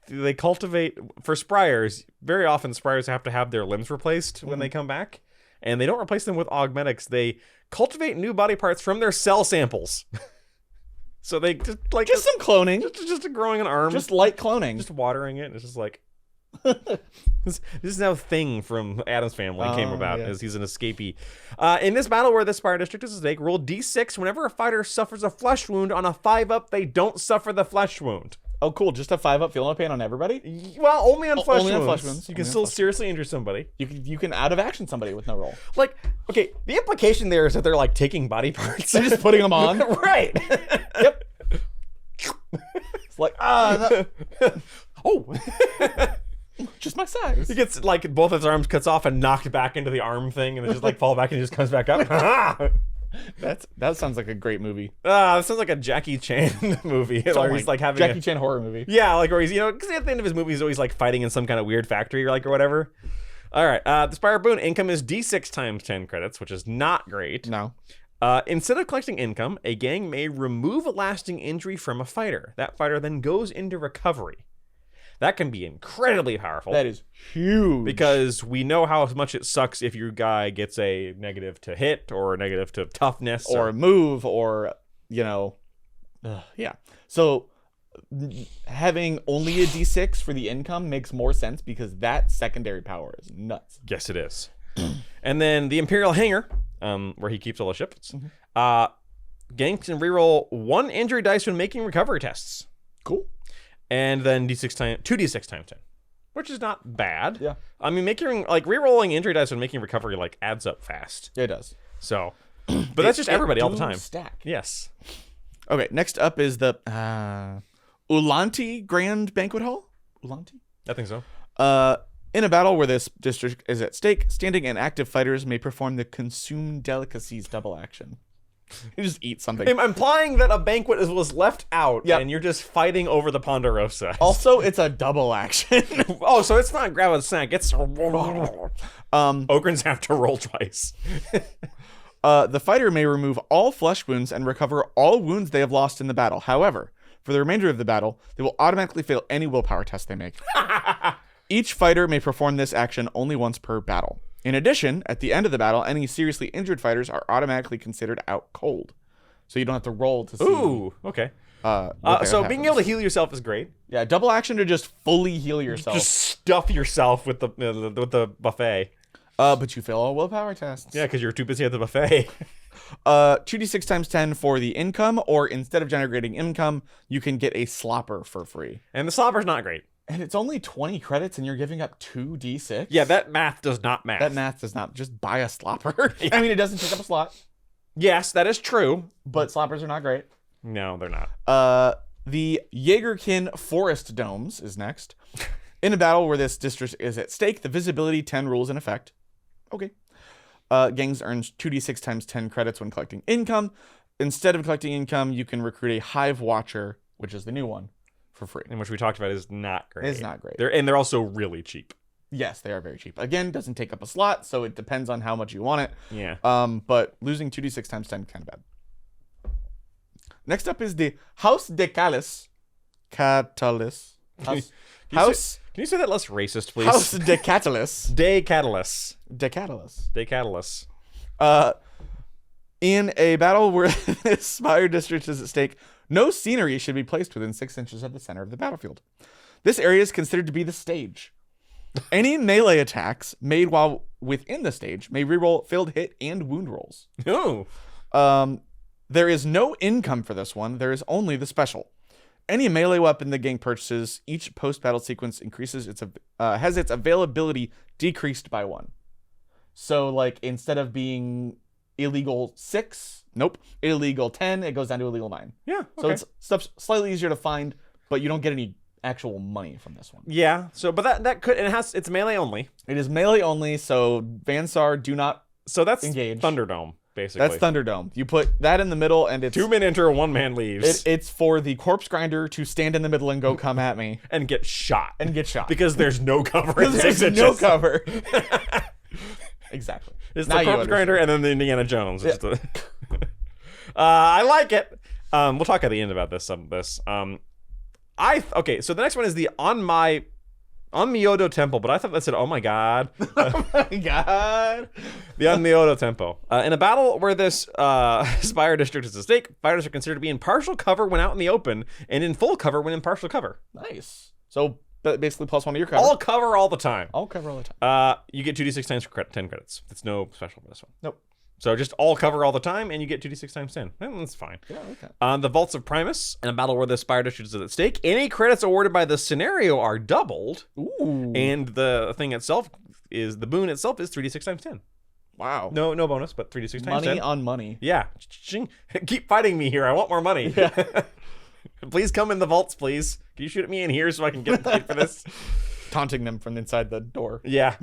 they cultivate for Spires. Very often Spires have to have their limbs replaced when they come back, and they don't replace them with augmetics. They cultivate new body parts from their cell samples. So they just some cloning, just growing an arm, just light cloning, just watering it. It's just like this is how Thing from Addams Family came about, as he's an escapee. In this battle where the Spire district is at stake, roll d6 whenever a fighter suffers a flesh wound. On a 5-up, they don't suffer the flesh wound. Oh, cool! Just a 5-up, feel no pain on everybody. Well, only on flesh only wounds. On flesh wounds. You can still seriously injure somebody. You can out of action somebody with no roll. Like, okay, the implication there is that they're like taking body parts and just putting them on. Right. Yep. It's like oh, just my size. He gets like both his arms cuts off and knocked back into the arm thing, and then just like fall back and he just comes back up. That sounds like a great movie. That sounds like a Jackie Chan movie. Where he's like having Jackie Chan horror movie. Yeah, like where he's because at the end of his movie he's always like fighting in some kind of weird factory or whatever. All right. The Spire Boon income is D6 times 10 credits, which is not great. No. Instead of collecting income, a gang may remove a lasting injury from a fighter. That fighter then goes into recovery. That can be incredibly powerful. That is huge. Because we know how much it sucks if your guy gets a negative to hit or a negative to toughness. Or move or, yeah. So having only a D6 for the income makes more sense because that secondary power is nuts. Yes, it is. And then the Imperial Hangar, where he keeps all the ships. Gangs can reroll 1 injury dice when making recovery tests. Cool. And then 2d6 times 10, which is not bad. Yeah. I mean, rerolling injury dice when making recovery adds up fast. It does. So, but that's just everybody all the time. Stack. Yes. Okay, next up is the Ulanti Grand Banquet Hall. Ulanti? I think so. In a battle where this district is at stake, standing and active fighters may perform the Consume Delicacies double action. You just eat something. I'm implying that a banquet was left out, Yep. and you're just fighting over the Ponderosa. Also, it's a double action. Oh, so it's not grab a snack. It's Ogrins have to roll twice. The fighter may remove all flesh wounds and recover all wounds they have lost in the battle. However, for the remainder of the battle, they will automatically fail any willpower test they make. Each fighter may perform this action only once per battle. In addition, at the end of the battle, any seriously injured fighters are automatically considered out cold. So you don't have to roll to see. Ooh, okay. So being able to heal yourself is great. Yeah, double action to just fully heal yourself. Just stuff yourself with the buffet. But you fail all willpower tests. Yeah, because you're too busy at the buffet. 2d6 times 10 for the income, or instead of generating income, you can get a slopper for free. And the slopper's not great. And it's only 20 credits and you're giving up 2d6? Yeah, that math does not math. That math does not. Just buy a slopper. I mean, it doesn't take up a slot, Yes, that is true. but sloppers are not great. No, they're not. The Jaegerkin Forest Domes is next. In a battle where this district is at stake, the visibility 10 rules in effect. Okay. Gangs earns 2d6 times 10 credits when collecting income. Instead of collecting income, you can recruit a Hive Watcher, which is the new one, for free. And which we talked about is not great. It's not great. They're also really cheap. Yes, they are very cheap. Again, doesn't take up a slot, so it depends on how much you want it. Yeah. But losing 2d6 times 10 kind of bad. Next up is the House de Catalis. Can you say that less racist, please? House de Catalis. De Catalyst. De Catalis. De Catalyst. In a battle where this Spire district is at stake, no scenery should be placed within 6 inches of the center of the battlefield. This area is considered to be the stage. Any melee attacks made while within the stage may reroll failed hit and wound rolls. Oh. There is no income for this one. There is only the special. Any melee weapon the gang purchases, each post-battle sequence increases has its availability decreased by 1. So, instead of being illegal 6, illegal 10, it goes down to illegal 9. Yeah. Okay. So it's stuff's slightly easier to find, but you don't get any actual money from this one. Yeah. So, but that could, and it's melee only. It is melee only, so Vansar do not. So that's engage. Thunderdome, basically. That's Thunderdome. You put that in the middle, and it's 2 men enter, 1 man leaves, it's for the corpse grinder to stand in the middle and go come at me and get shot. Because there's no cover. there's no cover. Exactly. It's Now the you corpse grinder and then the Indiana Jones. It's I like it. We'll talk at the end about this. Okay, so the next one is the Onmyodo Temple, but I thought that said, oh my god. Oh my god. The Onmyodo Temple. In a battle where this Spire district is at stake, fighters are considered to be in partial cover when out in the open, and in full cover when in partial cover. Nice. So basically +1 of your cover. All cover all the time. All cover all the time. You get 2d6 times 10 credits. It's no special for this one. Nope. So just all cover all the time, and you get 2d6 times 10. That's fine. Yeah, okay. The Vaults of Primus, in a battle where the Spire district is at stake, any credits awarded by the scenario are doubled. Ooh. And the thing itself is, the boon itself is 3d6 times 10. Wow. No bonus, but 3d6 times 10. Money on money. Yeah. Keep fighting me here. I want more money. Yeah. Please come in the vaults, please. Can you shoot at me in here so I can get paid for this? Taunting them from inside the door. Yeah.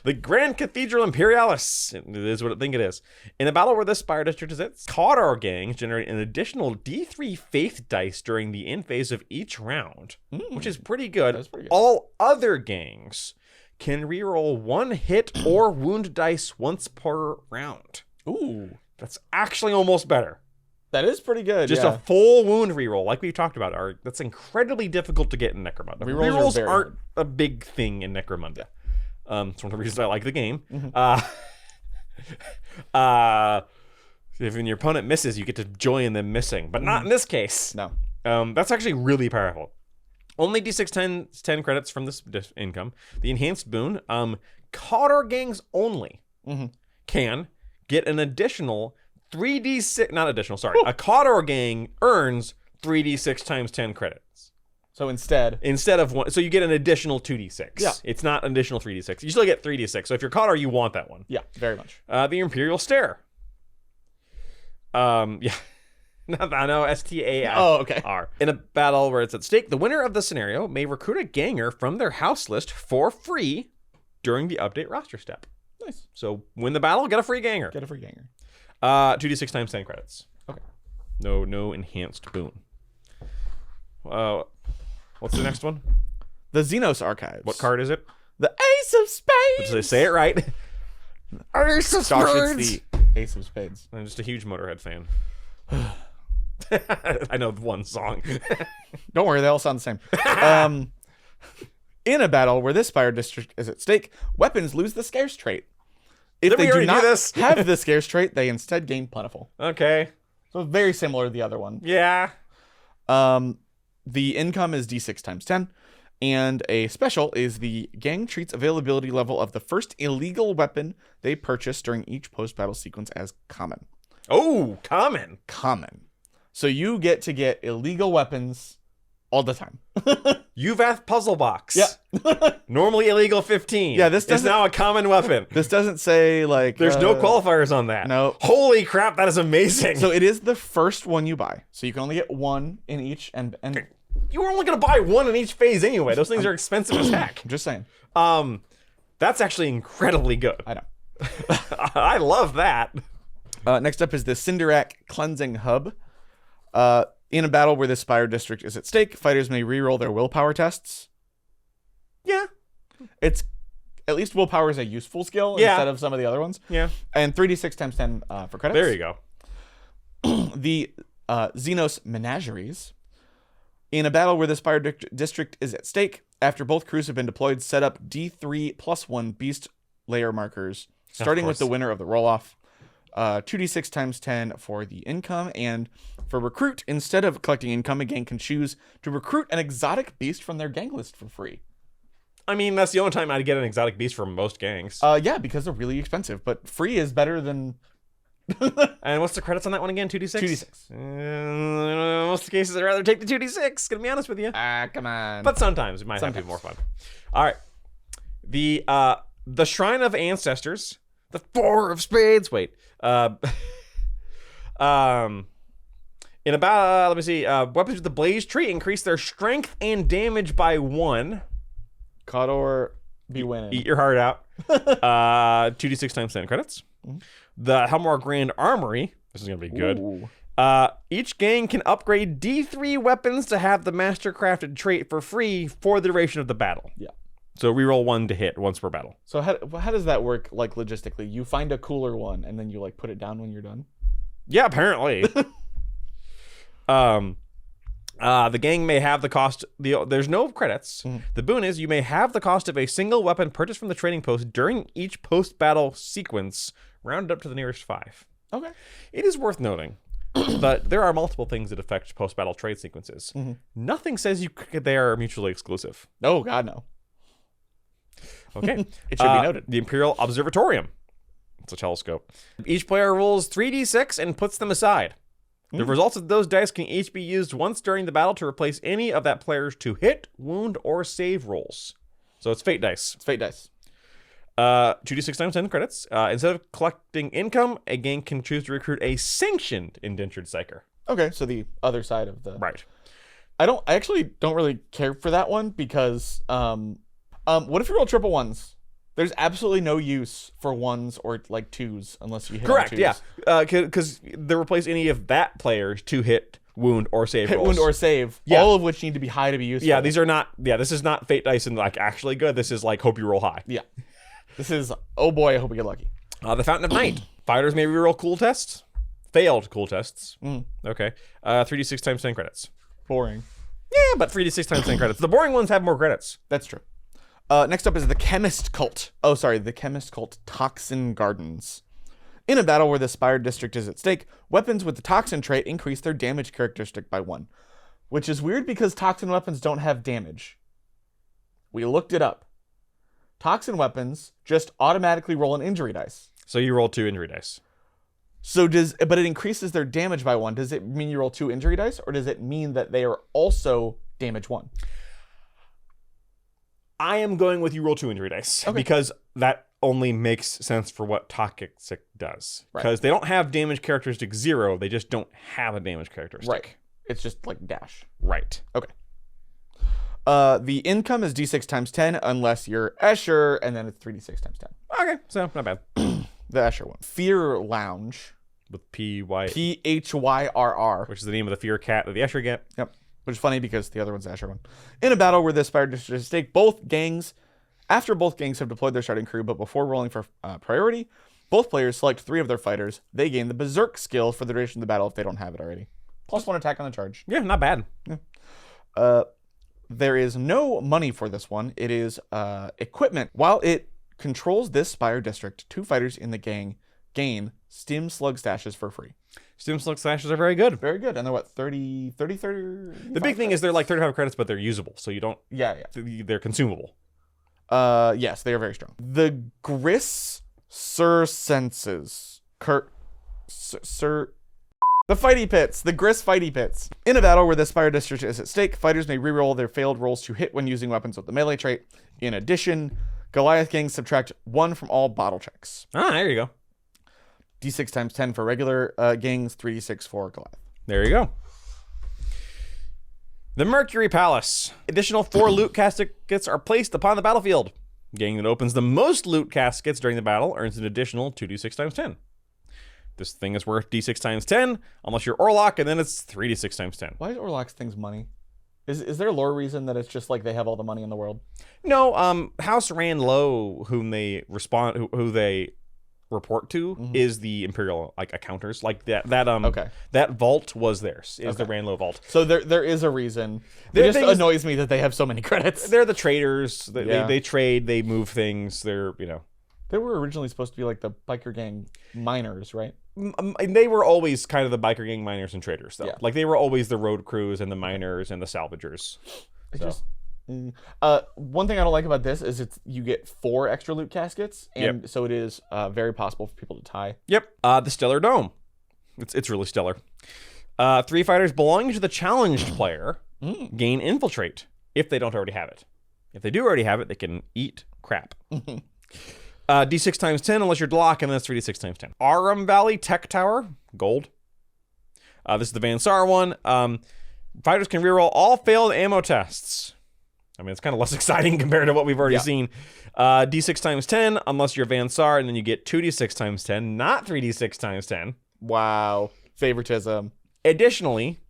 The Grand Cathedral Imperialis. It is what I think it is. In a battle where this Spire district is at, Caudar gangs generate an additional D3 faith dice during the end phase of each round, which is pretty good. That's pretty good. All other gangs can reroll 1 hit or wound dice once per round. Ooh. That's actually almost better. That is pretty good. Just yeah. a full wound reroll, like we talked about, that's incredibly difficult to get in Necromunda. Rerolls are aren't a big thing in Necromunda. It's one of the reasons I like the game. If when your opponent misses, you get to join them missing, but not in this case. No. That's actually really powerful. Only D6 10 credits from this income. The enhanced boon, Cotter gangs only can get an additional 3d6, not additional, sorry. A Cotter gang earns 3d6 times 10 credits. So instead of one, so you get an additional 2d6. Yeah. It's not an additional 3d6. You still get 3d6. So if you're Cotter, you want that one. Yeah, very much. The Imperial Stare. Yeah. I know, STAR. Oh, okay. In a battle where it's at stake, the winner of the scenario may recruit a ganger from their house list for free during the update roster step. Nice. So win the battle, get a free ganger. Get a free ganger. 2d6 times 10 credits. Okay. No enhanced boon. What's the next one? The Xenos Archives. What card is it? The Ace of Spades. Did they say it right? Ace of Starship's the Ace of Spades. I'm just a huge Motorhead fan. I know one song. Don't worry, they all sound the same. In a battle where this Spire district is at stake, weapons lose the scarce trait. If Did we they do already do not this? have the scarce trait, they instead gain plentiful. Okay. So very similar to the other one. Yeah. The income is D6 times 10, and a special is the gang treats availability level of the first illegal weapon they purchase during each post-battle sequence as common. Oh, common. Common. So you get to get illegal weapons all the time. Uvath puzzle box. Yeah. Normally illegal 15. Yeah, this is doesn't- now a common weapon. This doesn't say like There's no qualifiers on that. No. Holy crap, that is amazing. So it is the first one you buy. So you can only get one in each, and you were only going to buy one in each phase anyway. Those things are expensive as heck. I'm just saying. That's actually incredibly good. I know. I love that. Next up is the Cinderac Cleansing Hub. In a battle where this Spire district is at stake, fighters may reroll their willpower tests. Yeah. It's at least willpower is a useful skill Yeah. instead of some of the other ones. Yeah. And 3d6 times 10 for credits. There you go. The Xenos Menageries. In a battle where the Spire district is at stake, after both crews have been deployed, set up D3+1 beast layer markers, starting with the winner of the roll-off. 2d6 times 10 for the income, and for recruit, instead of collecting income, a gang can choose to recruit an exotic beast from their gang list for free. I mean, that's the only time I'd get an exotic beast from most gangs. Yeah, because they're really expensive, but free is better than... And what's the credits on that one again? 2d6? 2d6. Most of the cases, I'd rather take the 2d6, gonna be honest with you. Come on. But sometimes it might have to be more fun. All right. The Shrine of Ancestors, the Four of Spades. Wait. In about, let me see, weapons with the Blaze Tree increase their strength and damage by 1. Cotter be winning. Eat your heart out. 2d6 times 10 credits. The Helmar Grand Armory. This is going to be good. Ooh. Each gang can upgrade D3 weapons to have the Mastercrafted trait for free for the duration of the battle. Yeah. So reroll 1 to hit once per battle. So how does that work, like, logistically? You find a cooler one, and then you, like, put it down when you're done? Yeah, apparently. The gang may have the cost... There's no credits. Mm-hmm. The boon is you may have the cost of a single weapon purchased from the trading post during each post-battle sequence, rounded up to the nearest 5. Okay. It is worth noting that there are multiple things that affect post-battle trade sequences. Mm-hmm. Nothing says they are mutually exclusive. Oh, God, no. Okay. It should be noted. The Imperial Observatorium. It's a telescope. Each player rolls 3d6 and puts them aside. The results of those dice can each be used once during the battle to replace any of that player's 2 hit, wound, or save rolls. So it's fate dice. It's fate dice. 2d6 times 10 credits. Instead of collecting income, a gang can choose to recruit a sanctioned indentured psyker. Okay, so the other side of the... Right. I actually don't really care for that one because what if you roll triple ones? There's absolutely no use for ones or like 2s unless you hit Correct, on 2s. yeah. Because they replace any of that player's 2 hit, wound, or save hit, rolls. wound, or save, Yeah. all of which need to be high to be useful. Yeah, these are not. Yeah, this is not fate dice and like actually good. This is like hope you roll high. Yeah. This is, oh boy, I hope we get lucky. The Fountain of Night. Fighters may reroll cool tests. Failed cool tests. Okay. 3d6 times 10 credits. Boring. Yeah, but 3d6 times 10 credits. The boring ones have more credits. That's true. Next up is the Chemist Cult. Oh, sorry, the Chemist Cult Toxin Gardens. In a battle where the Spire District is at stake, weapons with the Toxin trait increase their damage characteristic by 1. Which is weird because Toxin weapons don't have damage. We looked it up. Toxin weapons just automatically roll an injury dice. So you roll 2 injury dice. But it increases their damage by 1. Does it mean you roll 2 injury dice, or does it mean that they are also damage 1? I am going with you roll 2 injury dice because that only makes sense for what Toxic does. Because they don't have damage characteristic 0, they just don't have a damage characteristic. Right. It's just like dash. Right. Okay. The income is d6 times 10 unless you're Escher, and then it's 3d6 times 10. Okay, so not bad. The Escher one. Fear Lounge. With P-Y... Phyrr. Which is the name of the fear cat that the Escher get. Yep. Which is funny because the other one's the Escher one. In a battle where the Spire District is at stake, after both gangs have deployed their starting crew, but before rolling for priority, both players select 3 of their fighters. They gain the Berserk skill for the duration of the battle if they don't have it already. +1 attack on the charge. Yeah, not bad. Yeah. There is no money for this one. It is equipment. While it controls this Spire District, 2 fighters in the gang gain Stim Slug stashes for free. Stim Slug slashes are very good. Very good. And they're what, 30? The big thing is they're like 35 credits, but they're usable, so you don't... Yeah. They're consumable. Yes, they are very strong. The Gris Circenses. The Fighty Pits. The Gris Fighty Pits. In a battle where the Spire District is at stake, fighters may reroll their failed rolls to hit when using weapons with the melee trait. In addition, Goliath gangs subtract 1 from all bottle checks. Ah, there you go. D6 times 10 for regular gangs, 3d6 for Goliath. There you go. The Mercury Palace. Additional 4 loot caskets are placed upon the battlefield. Gang that opens the most loot caskets during the battle earns an additional 2d6 times 10. This thing is worth d6 times 10, unless you're Orlok, and then it's 3d6 times 10. Why is Orlok's things money? Is there a lore reason that it's just like they have all the money in the world? No, House Ranlow, whom they who they report to, is the Imperial accounters. Like that vault was theirs. Is the Ranlow vault. So there is a reason. It just annoys me that they have so many credits. They're the traders. They trade. They move things. They're They were originally supposed to be like the biker gang miners, right? They were always kind of the biker gang miners and traders, though. Yeah. Like they were always the road crews and the miners and the salvagers. One thing I don't like about this is you get 4 extra loot caskets, and so it is very possible for people to tie. Yep. The Stellar Dome. It's really stellar. 3 fighters belonging to the challenged player gain Infiltrate if they don't already have it. If they do already have it, they can eat crap. D6 times 10 unless you're Dlock, and then it's 3d6 times 10. Arum Valley Tech Tower, gold. This is the Van Sar one. Fighters can reroll all failed ammo tests. I mean, it's kind of less exciting compared to what we've already seen. D6 times 10 unless you're Van Sar, and then you get 2d6 times 10, not 3d6 times 10. Wow. Favoritism. Additionally,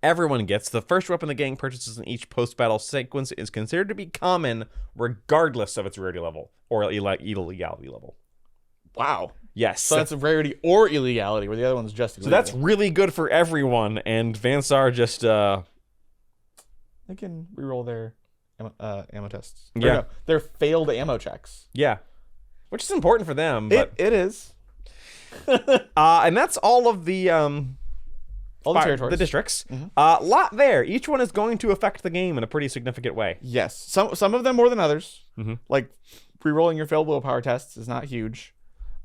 everyone gets the first weapon the gang purchases in each post-battle sequence is considered to be common regardless of its rarity level or illegality level. Wow. Yes. So that's a rarity or illegality, where the other one's just illegal. So that's really good for everyone, and Van Sar just... They can reroll their ammo tests. Yeah. No, their failed ammo checks. Yeah. Which is important for them, but... It is. And that's all of the... all the territories. The districts. Lot there. Each one is going to affect the game in a pretty significant way. Yes. Some of them more than others. Like, rerolling your failed willpower tests is not huge.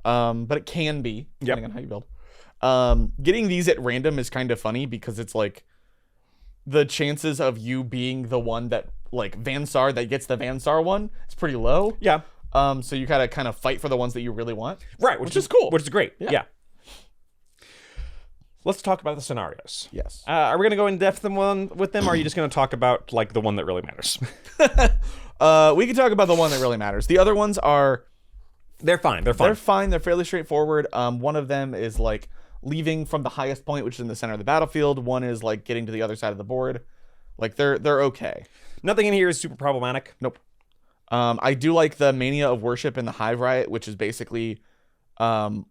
But it can be, depending on how you build. Getting these at random is kind of funny because it's like the chances of you being the one that, like, Van Sar that gets the Van Sar one is pretty low. Yeah. So you gotta kind of fight for the ones that you really want. Right, which is cool. Which is great. Yeah. Let's talk about the scenarios. Yes. Are we going to go in depth with them, or are you just going to talk about like the one that really matters? We can talk about the one that really matters. The other ones are... They're fine. They're fine. They're fairly straightforward. One of them is like leaving from the highest point, which is in the center of the battlefield. One is like getting to the other side of the board. Like they're okay. Nothing in here is super problematic. Nope. I do like the Mania of Worship and the Hive Riot, which is basically when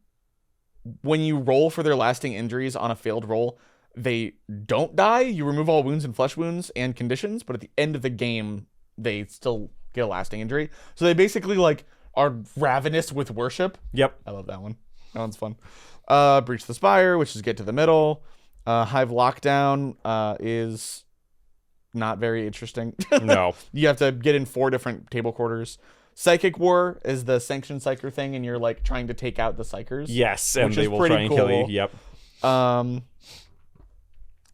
you roll for their lasting injuries on a failed roll, they don't die. You remove all wounds and flesh wounds and conditions, but at the end of the game, they still get a lasting injury. So they basically like are ravenous with worship. Yep. I love that one. That one's fun. Breach the Spire, which is get to the middle. Hive Lockdown is not very interesting. No. You have to get in 4 different table quarters. Psychic War is the sanctioned psyker thing, and you're like trying to take out the psychers. Yes, and they will try and kill you. Yep.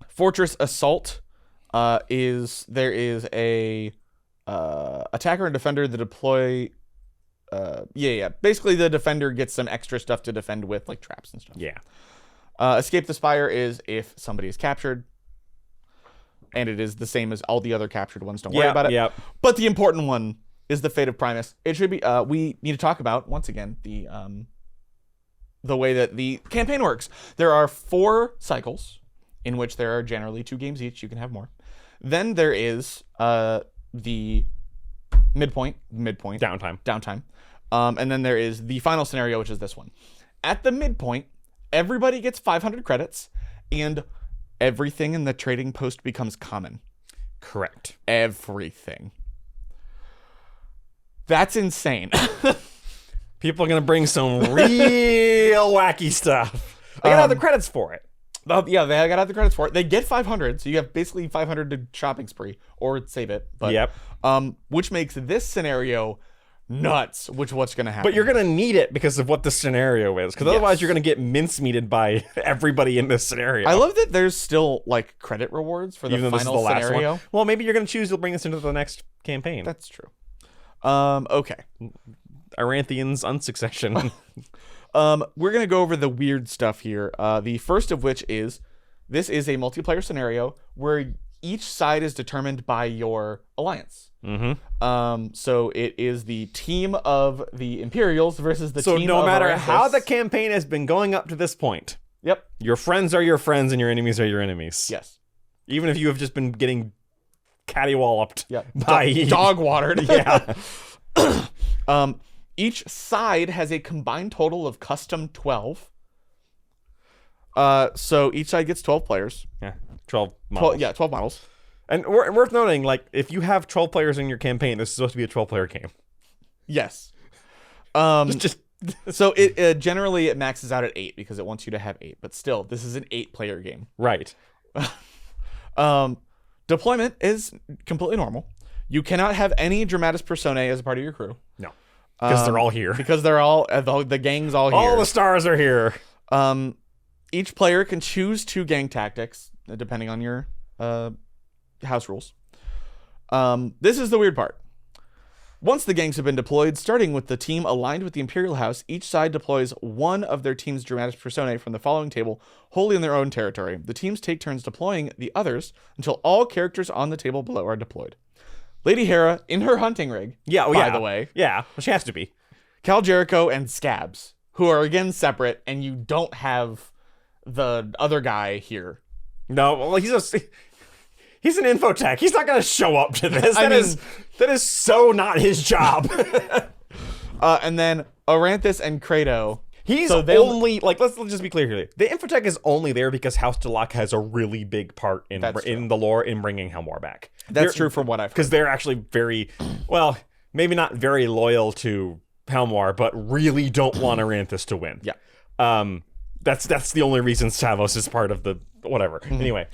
Fortress Assault is a attacker and defender that deploy. Basically, the defender gets some extra stuff to defend with, like traps and stuff. Yeah. Escape the Spire is if somebody is captured. And it is the same as all the other captured ones. Don't worry about it. Yep. But the important one is the fate of Primus. It should be. We need to talk about once again the way that the campaign works. There are 4 cycles, in which there are generally 2 games each. You can have more. Then there is the midpoint downtime, and then there is the final scenario, which is this one. At the midpoint, everybody gets 500 credits, and everything in the trading post becomes common. Correct. Everything. That's insane. People are going to bring some real wacky stuff. They got the credits for it. Yeah, they got out the credits for it. They get 500, so you have basically 500 to shopping spree, or save it. But, yep. Which makes this scenario nuts, what's going to happen. But you're going to need it because of what the scenario is, because otherwise you're going to get mincemeated by everybody in this scenario. I love that there's still like credit rewards for the Even though final this is the last scenario. one. Well, maybe you're going to choose to bring this into the next campaign. That's true. Okay. Aranthian's Succession. We're going to go over the weird stuff here. The first of which is, this is a multiplayer scenario where each side is determined by your alliance. Mm-hmm. So it is the team of the Imperials versus the team of So no matter Aranthis. how the campaign has been going up to this point, Yep. your friends are your friends and your enemies are your enemies. Yes. Even if you have just been getting cattywalloped Yeah. by Dog watered. Yeah. Each side has a combined total of custom 12. So each side gets 12 players. Yeah. 12 models. 12 models. And worth noting, like, if you have 12 players in your campaign, this is supposed to be a 12-player game. Yes. Just So it generally it maxes out at 8 because it wants you to have 8, but still, this is an 8-player game. right. Deployment is completely normal. You cannot have any Dramatis Personae as a part of your crew. No. Because they're all here. Because they're all the gang's all here. All the stars are here. Each player can choose 2 gang tactics depending on your house rules. This is the weird part. Once the gangs have been deployed, starting with the team aligned with the Imperial House, each side deploys one of their team's Dramatis Personae from the following table, wholly in their own territory. The teams take turns deploying the others until all characters on the table below are deployed. Lady Hera in her hunting rig, by the way. Yeah, well, she has to be. Cal Jericho and Scabs, who are again separate, and you don't have the other guy here. No, well, he's an infotech. He's not going to show up to this. That is so not his job. And then Aranthis and Kratos. He's only, like, let's just be clear here. The infotech is only there because House Delac has a really big part in the lore in bringing Helmar back. That's true from what I've heard. Because they're actually very, well, maybe not very loyal to Helmar, but really don't want Aranthis to win. Yeah. That's the only reason Savos is part of the whatever. Mm-hmm. Anyway.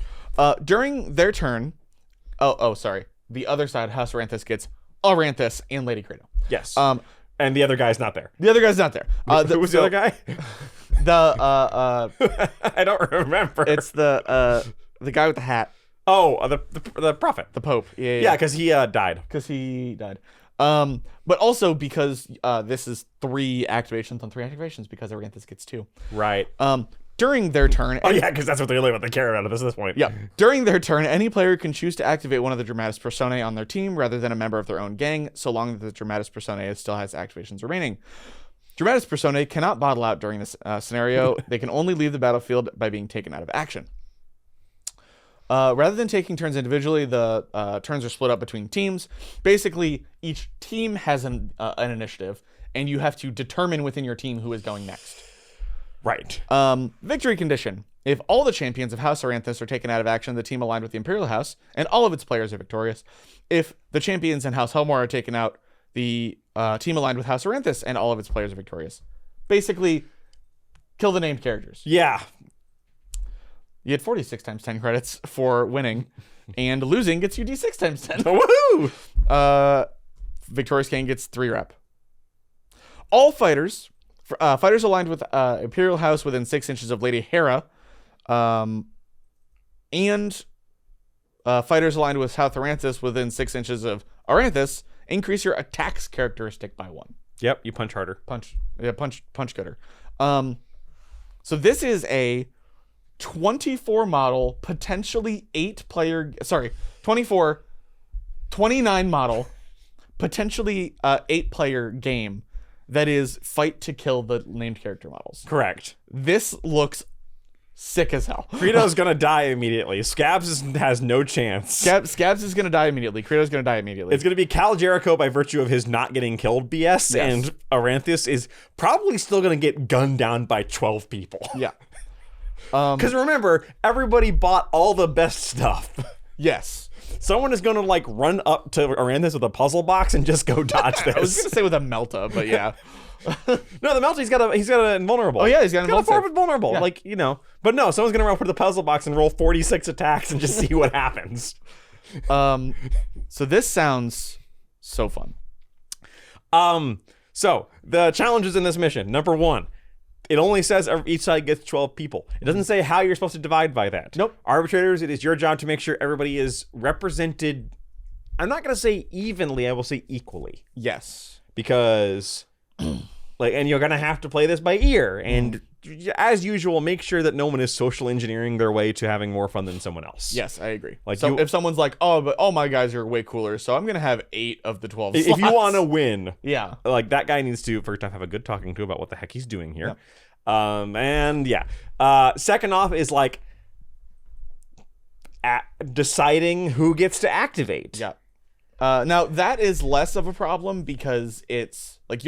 During their turn, sorry. The other side, House Aranthis, gets Aranthis and Lady Kratos. Yes. And the other guy's not there. The other guy's not there. Who was the other guy? I don't remember. It's the guy with the hat. Oh, the prophet. The Pope. Yeah, because he died. Because he died. But also because this is 3 activations on 3 activations because Aranthis gets 2. Right. During their turn... yeah, because that's what they're really what they care about at this point. Yeah. During their turn, any player can choose to activate one of the Dramatis Personae on their team rather than a member of their own gang, so long as the Dramatis Personae still has activations remaining. Dramatis Personae cannot bottle out during this scenario. They can only leave the battlefield by being taken out of action. Rather than taking turns individually, the turns are split up between teams. Basically, each team has an initiative, and you have to determine within your team who is going next. Right. Victory condition. If all the champions of House Aranthis are taken out of action, the team aligned with the Imperial House, and all of its players are victorious. If the champions in House Helmor are taken out, the team aligned with House Aranthis, and all of its players are victorious. Basically, kill the named characters. Yeah. You get 46 times 10 credits for winning, and losing gets you D6 times 10. Woohoo! Victorious King gets 3 rep. All fighters aligned with Imperial House within 6 inches of Lady Hera, and fighters aligned with South Aranthis within 6 inches of Aranthis increase your attacks characteristic by 1. Yep, you punch harder. Punch gooder. So this is a 24 model, potentially 29 model, potentially 8 player game that is fight to kill the named character models. Correct. This looks sick as hell. Credo's gonna die immediately. Scabs has no chance. Scabs is gonna die immediately. Credo's gonna die immediately. It's gonna be Cal Jericho by virtue of his not getting killed BS, Yes. and Aranthis is probably still gonna get gunned down by 12 people. Yeah. Because remember, everybody bought all the best stuff. Yes. Someone is gonna like run up to Aranthis with a puzzle box and just go dodge this. I was gonna say with a Melta, but yeah. No, the Melty, he's got an invulnerable. Oh yeah, he's got a forward vulnerable. Yeah. Like, but no, someone's gonna run up with the puzzle box and roll 46 attacks and just see what happens. So this sounds so fun. So the challenges in this mission. Number 1. It only says each side gets 12 people. It doesn't say how you're supposed to divide by that. Nope. Arbitrators, it is your job to make sure everybody is represented. I'm not going to say evenly. I will say equally. Yes. Because, and you're going to have to play this by ear. And as usual, make sure that no one is social engineering their way to having more fun than someone else. Yes, I agree. Like so if someone's like, oh, but all my guys are way cooler, so I'm going to have 8 of the 12 slots. If you want to win, yeah, like that guy needs to first off have a good talking to about what the heck he's doing here. Yeah. Second off is like deciding who gets to activate. Yeah. Now that is less of a problem because it's like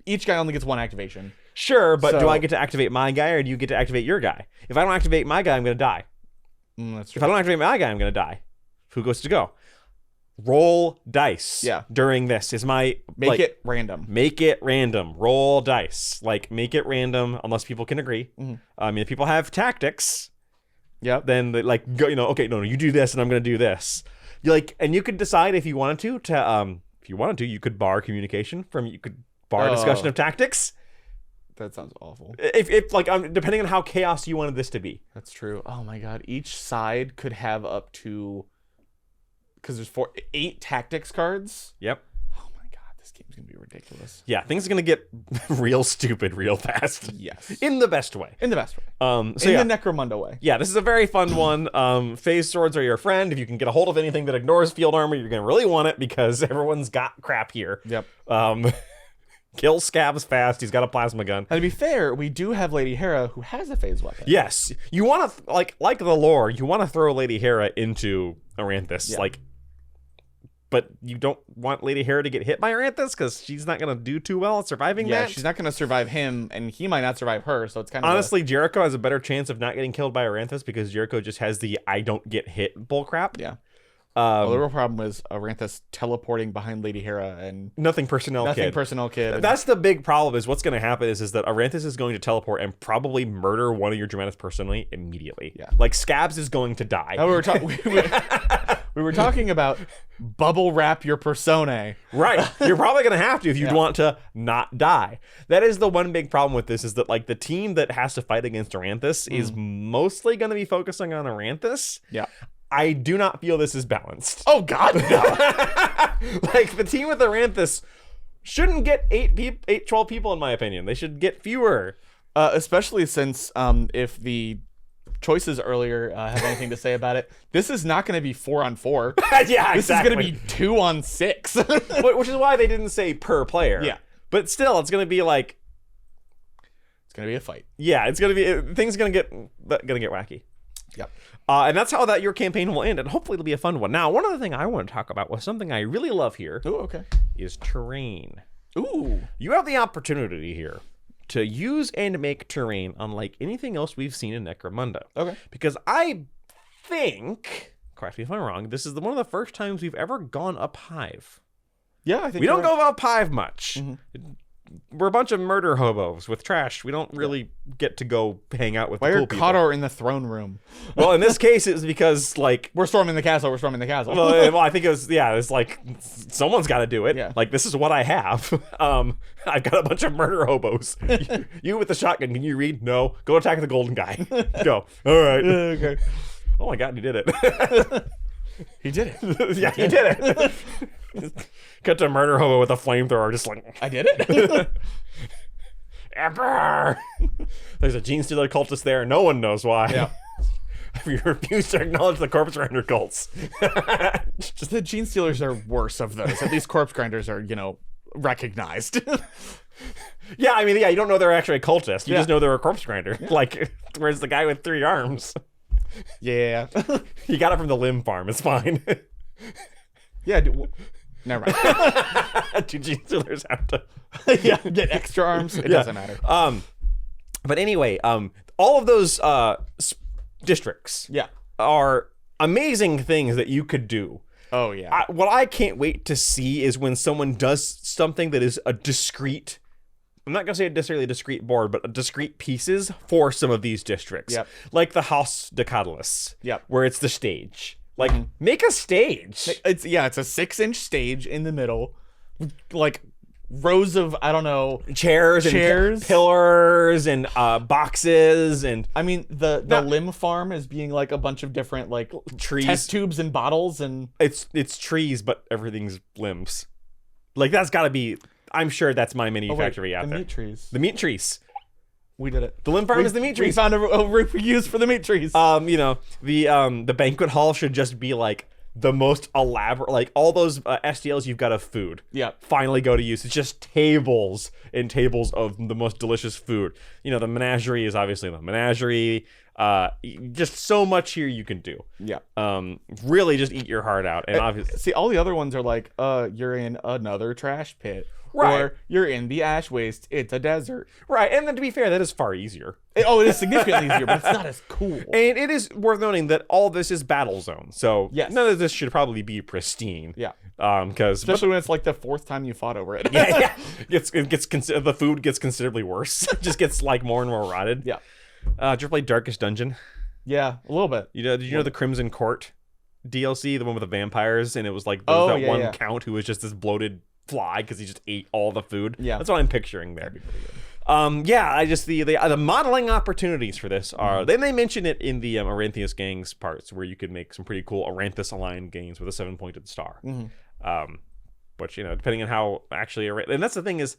each guy only gets 1 activation. Sure, but do So- I get to activate my guy or do you get to activate your guy? If I don't activate my guy, I'm going to die. That's true. If I don't activate my guy, I'm going to die. Who goes to go? Roll dice. Yeah. During this is my Make it random. Make it random. Roll dice. Like make it random unless people can agree. I mean, if people have tactics, Yep. then they like go. Okay, no, you do this, and I'm going to do this. And you could decide if you wanted to. If you wanted to, you could bar communication from. You could bar discussion of tactics. That sounds awful. If like depending on how chaos you wanted this to be. That's true. Oh my god, each side could have up to, because there's 8 tactics cards. Yep. Oh my god, this game's gonna be ridiculous. Yeah, things are gonna get real stupid real fast. Yes. In the best way. In the best way. So In yeah. the Necromunda way. Yeah, this is a very fun one. Phase swords are your friend. If you can get a hold of anything that ignores field armor, you're gonna really want it because everyone's got crap here. Yep. Kill Scabs fast. He's got a plasma gun. And to be fair, we do have Lady Hera who has a phase weapon. Yes, you want to like the lore. You want to throw Lady Hera into Aranthis, Yeah. but you don't want Lady Hera to get hit by Aranthis because she's not gonna do too well at surviving Yeah, that. she's not going to survive him, and he might not survive her, so it's kind of Honestly, Jericho has a better chance of not getting killed by Aranthis because Jericho just has the I don't get hit bullcrap. Yeah. Well, the real problem is Aranthis teleporting behind Lady Hera and Nothing personnel nothing kid. personnel kid. That's the big problem. Is what's going to happen is that Aranthis is going to teleport and probably murder one of your Dramatis Personae immediately. Yeah. Like Scabs is going to die. we were talking about bubble wrap your personae. Right. You're probably going to have to if you want to not die. That is the one big problem with this is that like the team that has to fight against Aranthis is mostly going to be focusing on Aranthis. Yeah. I do not feel this is balanced. Oh God, no. Like the team with Aranthis shouldn't get 12 people in my opinion. They should get fewer. Especially since if the choices earlier have anything to say about it, this is not going to be 4-on-4. Yeah, This exactly. is going to be 2-on-6. Which is why they didn't say per player. Yeah. But still, it's going to be like gonna be a fight. Yeah, it's gonna be things gonna get wacky. Yep. And that's how your campaign will end, and hopefully it'll be a fun one. Now, one other thing I want to talk about was something I really love here. Ooh, okay. Is terrain. Ooh. You have the opportunity here to use and make terrain unlike anything else we've seen in Necromunda. Okay. Because I think, correct me if I'm wrong, this is one of the first times we've ever gone up Hive. Yeah, I think we don't right. go up Hive much. We're a bunch of murder hobos with trash. We don't really get to go hang out with Why the are cool people. Kotor in the throne room? Well, in this case, it was because, like... We're storming the castle. well, I think it's like, someone's got to do it. Yeah. Like, this is what I have. I've got a bunch of murder hobos. You with the shotgun, can you read? No. Go attack the golden guy. Go. All right. Okay. Oh my god, he did it. He did it. Yeah, he did it. Cut to a murder hobo with a flamethrower, just like... I did it. Emperor! There's a gene stealer cultist there. No one knows why. Yeah. You refuse to acknowledge the corpse grinder cults. Just the gene stealers are worse of those. At least corpse grinders are, recognized. Yeah, I mean, you don't know they're actually a cultist. You Yeah. just know they're a corpse grinder. Yeah. Like, where's the guy with 3 arms? Yeah. He got it from the limb farm. It's fine. Yeah. Never mind. 2 gene stealers have to... Yeah. Get extra arms. It doesn't matter. But anyway, all of those districts Yeah. are amazing things that you could do. Oh, yeah. What I can't wait to see is when someone does something that is a discrete... I'm not going to say necessarily a discrete board, but a discrete pieces for some of these districts. Yep. Like the House de Catalyst. Yep. Where it's the stage. Like, make a stage. It's a 6-inch stage in the middle. Like, rows of, I don't know... Chairs. And pillars and boxes and... I mean, the limb farm is being like a bunch of different, like, trees. test tubes and bottles and... It's trees, but everything's limbs. Like, that's got to be... I'm sure that's my mini factory out there. The meat trees. The meat trees. We did it. The limb farm is the meat trees. We found a root use for the meat trees. The banquet hall should just be like the most elaborate, like all those STLs you've got of food. Yeah. Finally go to use. It's just tables and tables of the most delicious food. The menagerie is obviously the menagerie. Just so much here you can do. Yeah. Really just eat your heart out. And obviously, see, all the other ones are like, you're in another trash pit. Right. Or you're in the ash waste. It's a desert. Right. And then to be fair, that is far easier. It is significantly easier, but it's not as cool. And it is worth noting that all this is battle zone. So yes. None of this should probably be pristine. Yeah. Especially when it's like the 4th time you fought over it. Yeah. The food gets considerably worse. It just gets like more and more rotted. Yeah. Did you play Darkest Dungeon? Yeah, a little bit. Did you know the Crimson Court DLC, the one with the vampires, and it was like there was that one count who was just this bloated fly because he just ate all the food. Yeah, that's what I'm picturing there. That'd be pretty good. I just the modeling opportunities for this are then they mention it in the Aranthius gangs parts where you could make some pretty cool Aranthus aligned games with a 7-pointed star. Which depending on how actually and that's the thing is.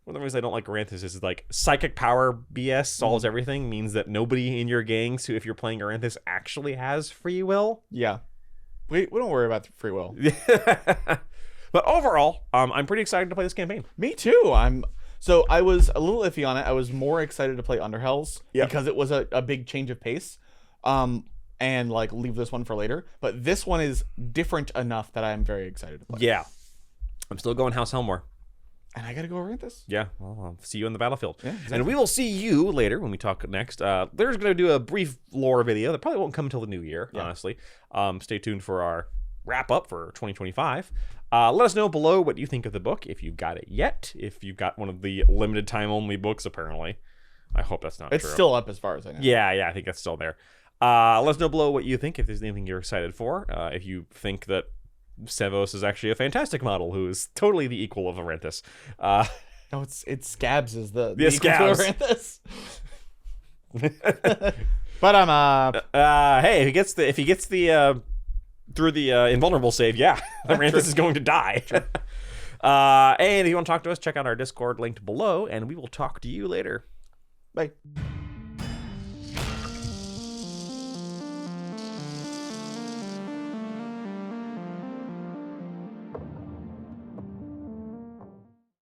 One of the reasons I don't like Aranthus is like psychic power BS solves everything means that nobody in your gangs who, if you're playing Aranthus, actually has free will. Yeah. We don't worry about the free will. But overall, I'm pretty excited to play this campaign. Me too. So I was a little iffy on it. I was more excited to play Underhells because it was a big change of pace. And like leave this one for later. But this one is different enough that I'm very excited to play. Yeah. I'm still going House Helmore. And I gotta go Aranthus. Yeah, well, I'll see you in the battlefield. Yeah, exactly. And we will see you later when we talk next. There's going to do a brief lore video that probably won't come until the new year, honestly. Stay tuned for our wrap-up for 2025. Let us know below what you think of the book, if you've got it yet. If you've got one of the limited time-only books, apparently. I hope that's not true. It's still up as far as I know. Yeah, I think that's still there. Let us know below what you think, if there's anything you're excited for. If you think that Sevos is actually a fantastic model who is totally the equal of Aranthus. No, it's Scabs is the Scabs. Aranthus. But hey, if he gets the through the invulnerable save, Aranthus is going to die. And if you want to talk to us, check out our Discord linked below, and we will talk to you later. Bye.